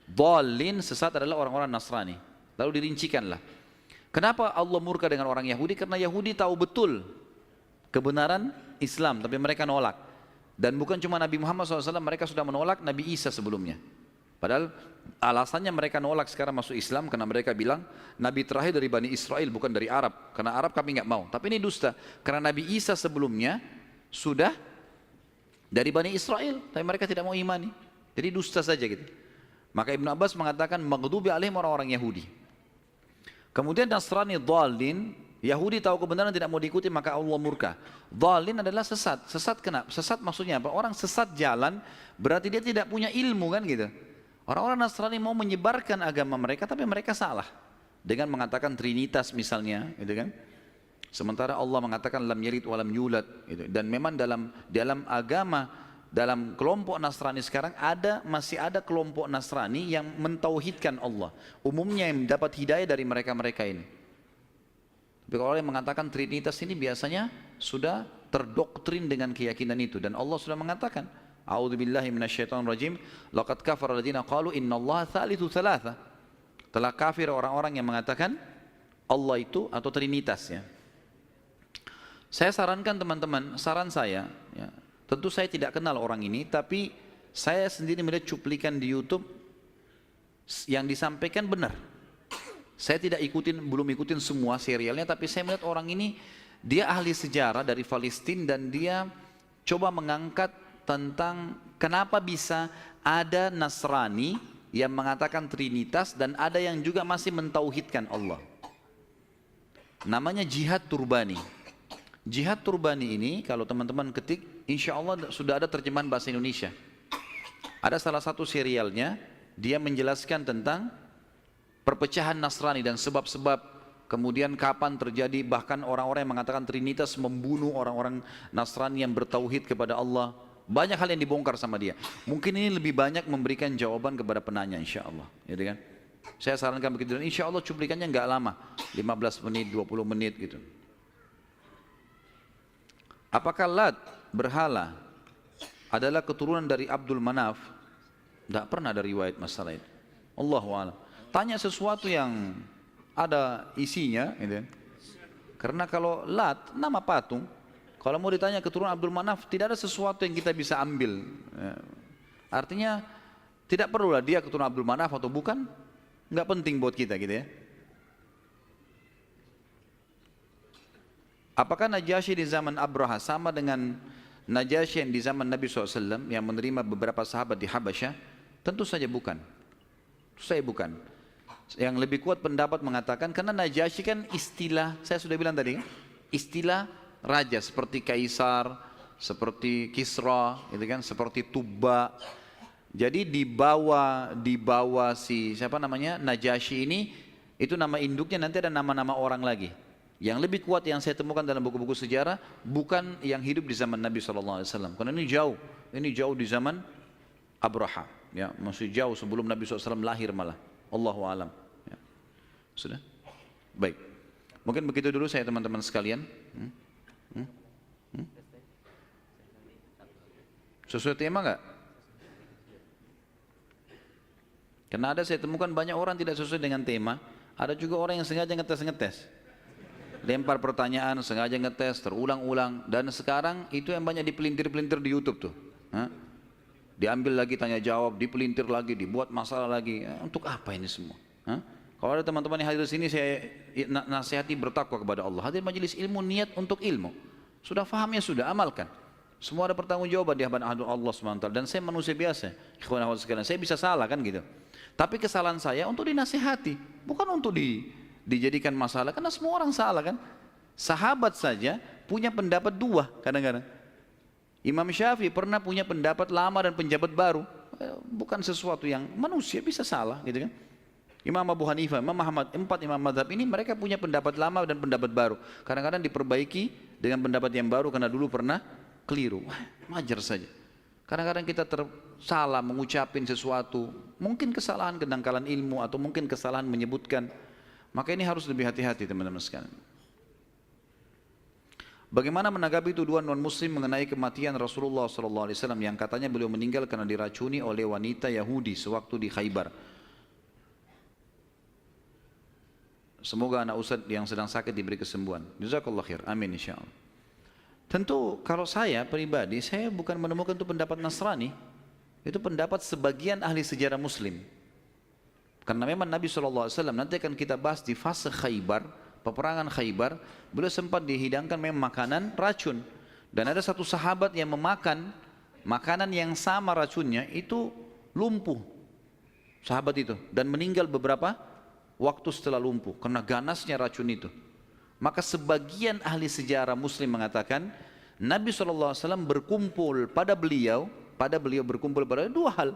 Dhalin, sesat adalah orang-orang Nasrani. Lalu dirincikanlah. Kenapa Allah murka dengan orang Yahudi? Karena Yahudi tahu betul kebenaran Islam, tapi mereka nolak. Dan bukan cuma Nabi Muhammad SAW, mereka sudah menolak Nabi Isa sebelumnya. Padahal alasannya mereka nolak sekarang masuk Islam karena mereka bilang Nabi terakhir dari Bani Israel, bukan dari Arab. Karena Arab kami nggak mau. Tapi ini dusta. Karena Nabi Isa sebelumnya sudah dari Bani Israel, tapi mereka tidak mau imani. Jadi dusta saja gitu. Maka Ibnu Abbas mengatakan maghdubi alaihim, orang-orang Yahudi. Kemudian Nasrani dhalin, Yahudi tahu kebenaran tidak mau diikuti maka Allah murka. Dhalin adalah sesat. Sesat kenapa? Sesat maksudnya apa? Orang sesat jalan berarti dia tidak punya ilmu kan gitu. Orang-orang Nasrani mau menyebarkan agama mereka tapi mereka salah. Dengan mengatakan Trinitas misalnya, gitu kan? Sementara Allah mengatakan lam yalid wa lam yulad, gitu. Dan memang dalam agama dalam kelompok Nasrani sekarang masih ada kelompok Nasrani yang mentauhidkan Allah. Umumnya yang mendapat hidayah dari mereka-mereka ini. Tapi kalau orang yang mengatakan Trinitas ini biasanya sudah terdoktrin dengan keyakinan itu. Dan Allah sudah mengatakan, A'udzubillahi minasyaitonirrajim, laqad kafara alladziina qalu innallaha tsalitsu tsalatsa. Telah kafir orang-orang yang mengatakan Allah itu atau Trinitas ya. Saya sarankan teman-teman, saran saya ya, tentu saya tidak kenal orang ini, tapi saya sendiri melihat cuplikan di YouTube yang disampaikan benar. Saya belum ikutin semua serialnya, tapi saya melihat orang ini, dia ahli sejarah dari Palestina dan dia coba mengangkat tentang kenapa bisa ada Nasrani yang mengatakan Trinitas dan ada yang juga masih mentauhidkan Allah. Namanya Jihad Turbani. Jihad Turbani ini kalau teman-teman ketik, insya Allah sudah ada terjemahan bahasa Indonesia. Ada salah satu serialnya, dia menjelaskan tentang perpecahan Nasrani dan sebab-sebab, kemudian kapan terjadi, bahkan orang-orang yang mengatakan Trinitas membunuh orang-orang Nasrani yang bertauhid kepada Allah. Banyak hal yang dibongkar sama dia. Mungkin ini lebih banyak memberikan jawaban kepada penanya insya Allah, gitu kan? Saya sarankan begitu, dan insya Allah cuplikannya nggak lama, 15 menit, 20 menit gitu. Apakah Lat, berhala, adalah keturunan dari Abdul Manaf? Tidak pernah ada riwayat masalah itu. Allahu a'lam. Tanya sesuatu yang ada isinya, gitu. Karena kalau Lat, nama patung, kalau mau ditanya keturunan Abdul Manaf, tidak ada sesuatu yang kita bisa ambil. Artinya, tidak perlulah dia keturunan Abdul Manaf atau bukan, nggak penting buat kita gitu ya. Apakah Najasyi di zaman Abraha sama dengan Najasyi yang di zaman Nabi SAW yang menerima beberapa sahabat di Habasyah? Tentu saja bukan. Saya bukan. Yang lebih kuat pendapat mengatakan karena Najasyi kan istilah, saya sudah bilang tadi, istilah raja seperti Kaisar, seperti Kisra, gitu kan, seperti Tuba. Jadi di bawah si siapa namanya Najasyi ini, itu nama induknya nanti ada nama-nama orang lagi. Yang lebih kuat yang saya temukan dalam buku-buku sejarah bukan yang hidup di zaman Nabi SAW. Karena ini jauh di zaman Abraha. Ya, masih jauh sebelum Nabi SAW lahir malah. Allahu a'lam. Ya. Sudah? Baik. Mungkin begitu dulu saya teman-teman sekalian. Sesuai tema enggak? Karena ada saya temukan banyak orang tidak sesuai dengan tema. Ada juga orang yang sengaja ngetes. Lempar pertanyaan, sengaja ngetes, terulang-ulang. Dan sekarang itu yang banyak dipelintir-pelintir di YouTube tuh. Diambil lagi tanya jawab, dipelintir lagi, dibuat masalah lagi. Untuk apa ini semua? Kalau ada teman-teman yang hadir di sini, saya nasihati bertakwa kepada Allah. Hadir majelis ilmu, niat untuk ilmu. Sudah fahamnya, sudah amalkan. Semua ada pertanggungjawaban di hadapan Allah SWT. Dan saya manusia biasa. Saya bisa salah kan gitu. Tapi kesalahan saya untuk dinasihati, bukan untuk dijadikan masalah, karena semua orang salah kan. Sahabat saja punya pendapat dua kadang-kadang. Imam Syafi'i pernah punya pendapat lama dan pendapat baru. Bukan sesuatu yang manusia bisa salah gitu kan. Imam Abu Hanifah, Imam Ahmad, 4 imam mazhab ini mereka punya pendapat lama dan pendapat baru. Kadang-kadang diperbaiki dengan pendapat yang baru karena dulu pernah keliru. Wajar saja. Kadang-kadang kita salah mengucapin sesuatu, mungkin kesalahan kedangkalan ilmu atau mungkin kesalahan menyebutkan. Maka ini harus lebih hati-hati teman-teman sekalian. Bagaimana menanggapi tuduhan non-muslim mengenai kematian Rasulullah SAW yang katanya beliau meninggal karena diracuni oleh wanita Yahudi sewaktu di Khaybar? Semoga anak Ustadz yang sedang sakit diberi kesembuhan. Jazakallah khair. Amin insyaallah. Tentu kalau saya pribadi, saya bukan menemukan itu pendapat Nasrani. Itu pendapat sebagian ahli sejarah muslim. Karena memang Nabi SAW, nanti akan kita bahas di fase Khaybar, peperangan Khaybar, beliau sempat dihidangkan memang makanan racun. Dan ada satu sahabat yang memakan makanan yang sama racunnya, itu lumpuh. Sahabat itu. Dan meninggal beberapa waktu setelah lumpuh, karena ganasnya racun itu. Maka sebagian ahli sejarah muslim mengatakan, Nabi SAW berkumpul pada beliau berkumpul pada dua hal.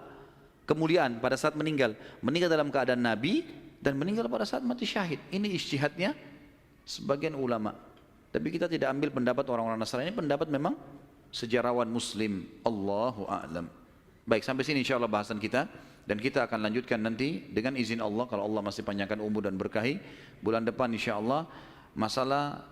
Kemuliaan pada saat meninggal dalam keadaan Nabi dan meninggal pada saat mati syahid. Ini ijtihadnya sebagian ulama. Tapi kita tidak ambil pendapat orang-orang Nasrani, ini pendapat memang sejarawan muslim. Allahu a'lam. Baik, sampai sini insya Allah bahasan kita. Dan kita akan lanjutkan nanti dengan izin Allah, kalau Allah masih panjangkan umur dan berkahi, bulan depan insya Allah masalah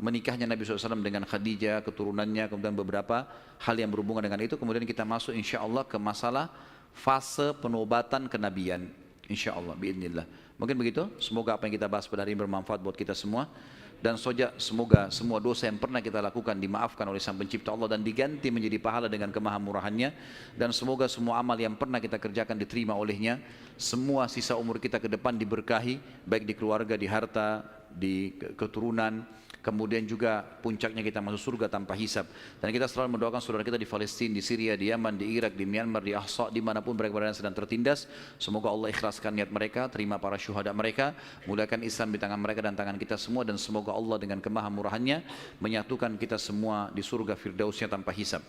menikahnya Nabi SAW dengan Khadijah, keturunannya, kemudian beberapa hal yang berhubungan dengan itu. Kemudian kita masuk insya Allah ke masalah fase penobatan kenabian, insya Allah, biidznillah. Mungkin begitu, semoga apa yang kita bahas pada hari ini bermanfaat buat kita semua. Dan semoga semua dosa yang pernah kita lakukan dimaafkan oleh Sang Pencipta Allah dan diganti menjadi pahala dengan kemahamurahannya. Dan semoga semua amal yang pernah kita kerjakan diterima olehnya. Semua sisa umur kita ke depan diberkahi, baik di keluarga, di harta, di keturunan. Kemudian juga puncaknya kita masuk surga tanpa hisab. Dan kita selalu mendoakan saudara kita di Palestina, di Syria, di Yaman, di Irak, di Myanmar, di Ahsa, dimanapun mereka berada sedang tertindas. Semoga Allah ikhlaskan niat mereka, terima para syuhada mereka, muliakan Islam di tangan mereka dan tangan kita semua. Dan semoga Allah dengan kemahamurahannya menyatukan kita semua di surga firdausnya tanpa hisab.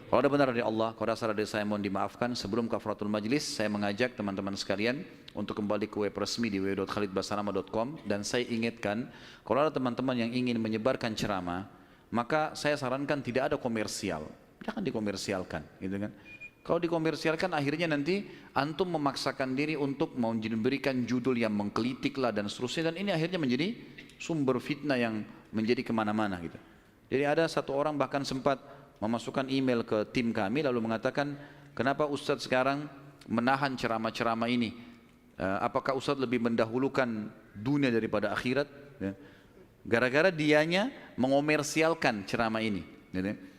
Kalau ada benar dari Allah, kalau ada salah dari saya mohon dimaafkan. Sebelum kafaratul majlis, saya mengajak teman-teman sekalian untuk kembali ke web resmi di www.khalidbasalamah.com. Dan saya ingatkan, kalau ada teman-teman yang ingin menyebarkan ceramah, maka saya sarankan tidak ada komersial. Jangan dikomersialkan, gitu kan. Kalau dikomersialkan akhirnya nanti antum memaksakan diri untuk memberikan judul yang menggelitik lah dan seterusnya. Dan ini akhirnya menjadi sumber fitnah yang menjadi kemana-mana gitu. Jadi ada satu orang bahkan sempat memasukkan email ke tim kami lalu mengatakan, kenapa Ustadz sekarang menahan ceramah-ceramah ini? Apakah Ustadz lebih mendahulukan dunia daripada akhirat? Gara-gara dianya mengomersialkan ceramah ini.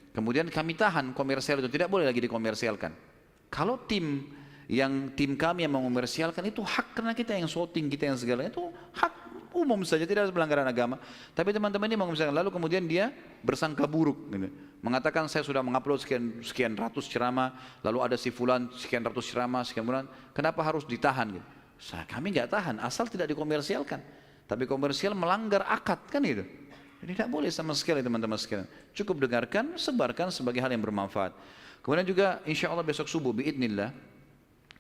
Kemudian kami tahan komersial itu, tidak boleh lagi dikomersialkan. Kalau tim kami yang mengomersialkan itu hak, karena kita yang shooting, kita yang segalanya, itu hak umum saja, tidak ada pelanggaran agama. Tapi teman-teman ini mengomersialkan, lalu kemudian dia bersangka buruk, gitu. Mengatakan saya sudah mengupload sekian ratus ceramah, lalu ada si fulan sekian ratus ceramah, sekian bulan, kenapa harus ditahan? Gitu. Kami nggak tahan, asal tidak dikomersialkan. Tapi komersial melanggar akad, kan gitu. Jadi tidak boleh sama sekali teman-teman sekalian. Cukup dengarkan, sebarkan sebagai hal yang bermanfaat. Kemudian juga insya Allah besok subuh biidznillah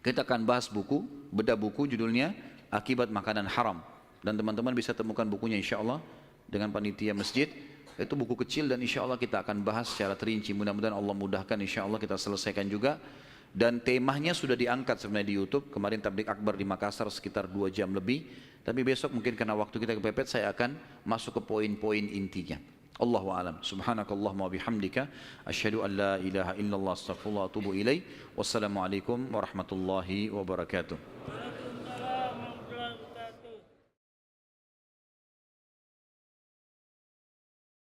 kita akan bahas buku, bedah buku judulnya Akibat Makanan Haram. Dan teman-teman bisa temukan bukunya insya Allah dengan panitia masjid. Itu buku kecil dan insya Allah kita akan bahas secara terinci. Mudah-mudahan Allah mudahkan, insya Allah kita selesaikan juga. Dan temanya sudah diangkat sebenarnya di YouTube. Kemarin tablik akbar di Makassar sekitar 2 jam lebih. Tapi besok mungkin karena waktu kita kepepet, saya akan masuk ke poin-poin intinya. Allahu a'lam. Subhanakallahumma wa bihamdika asyhadu an la ilaha illallah astaghfirullah wa atubu ilaih. Wassalamualaikum warahmatullahi wabarakatuh.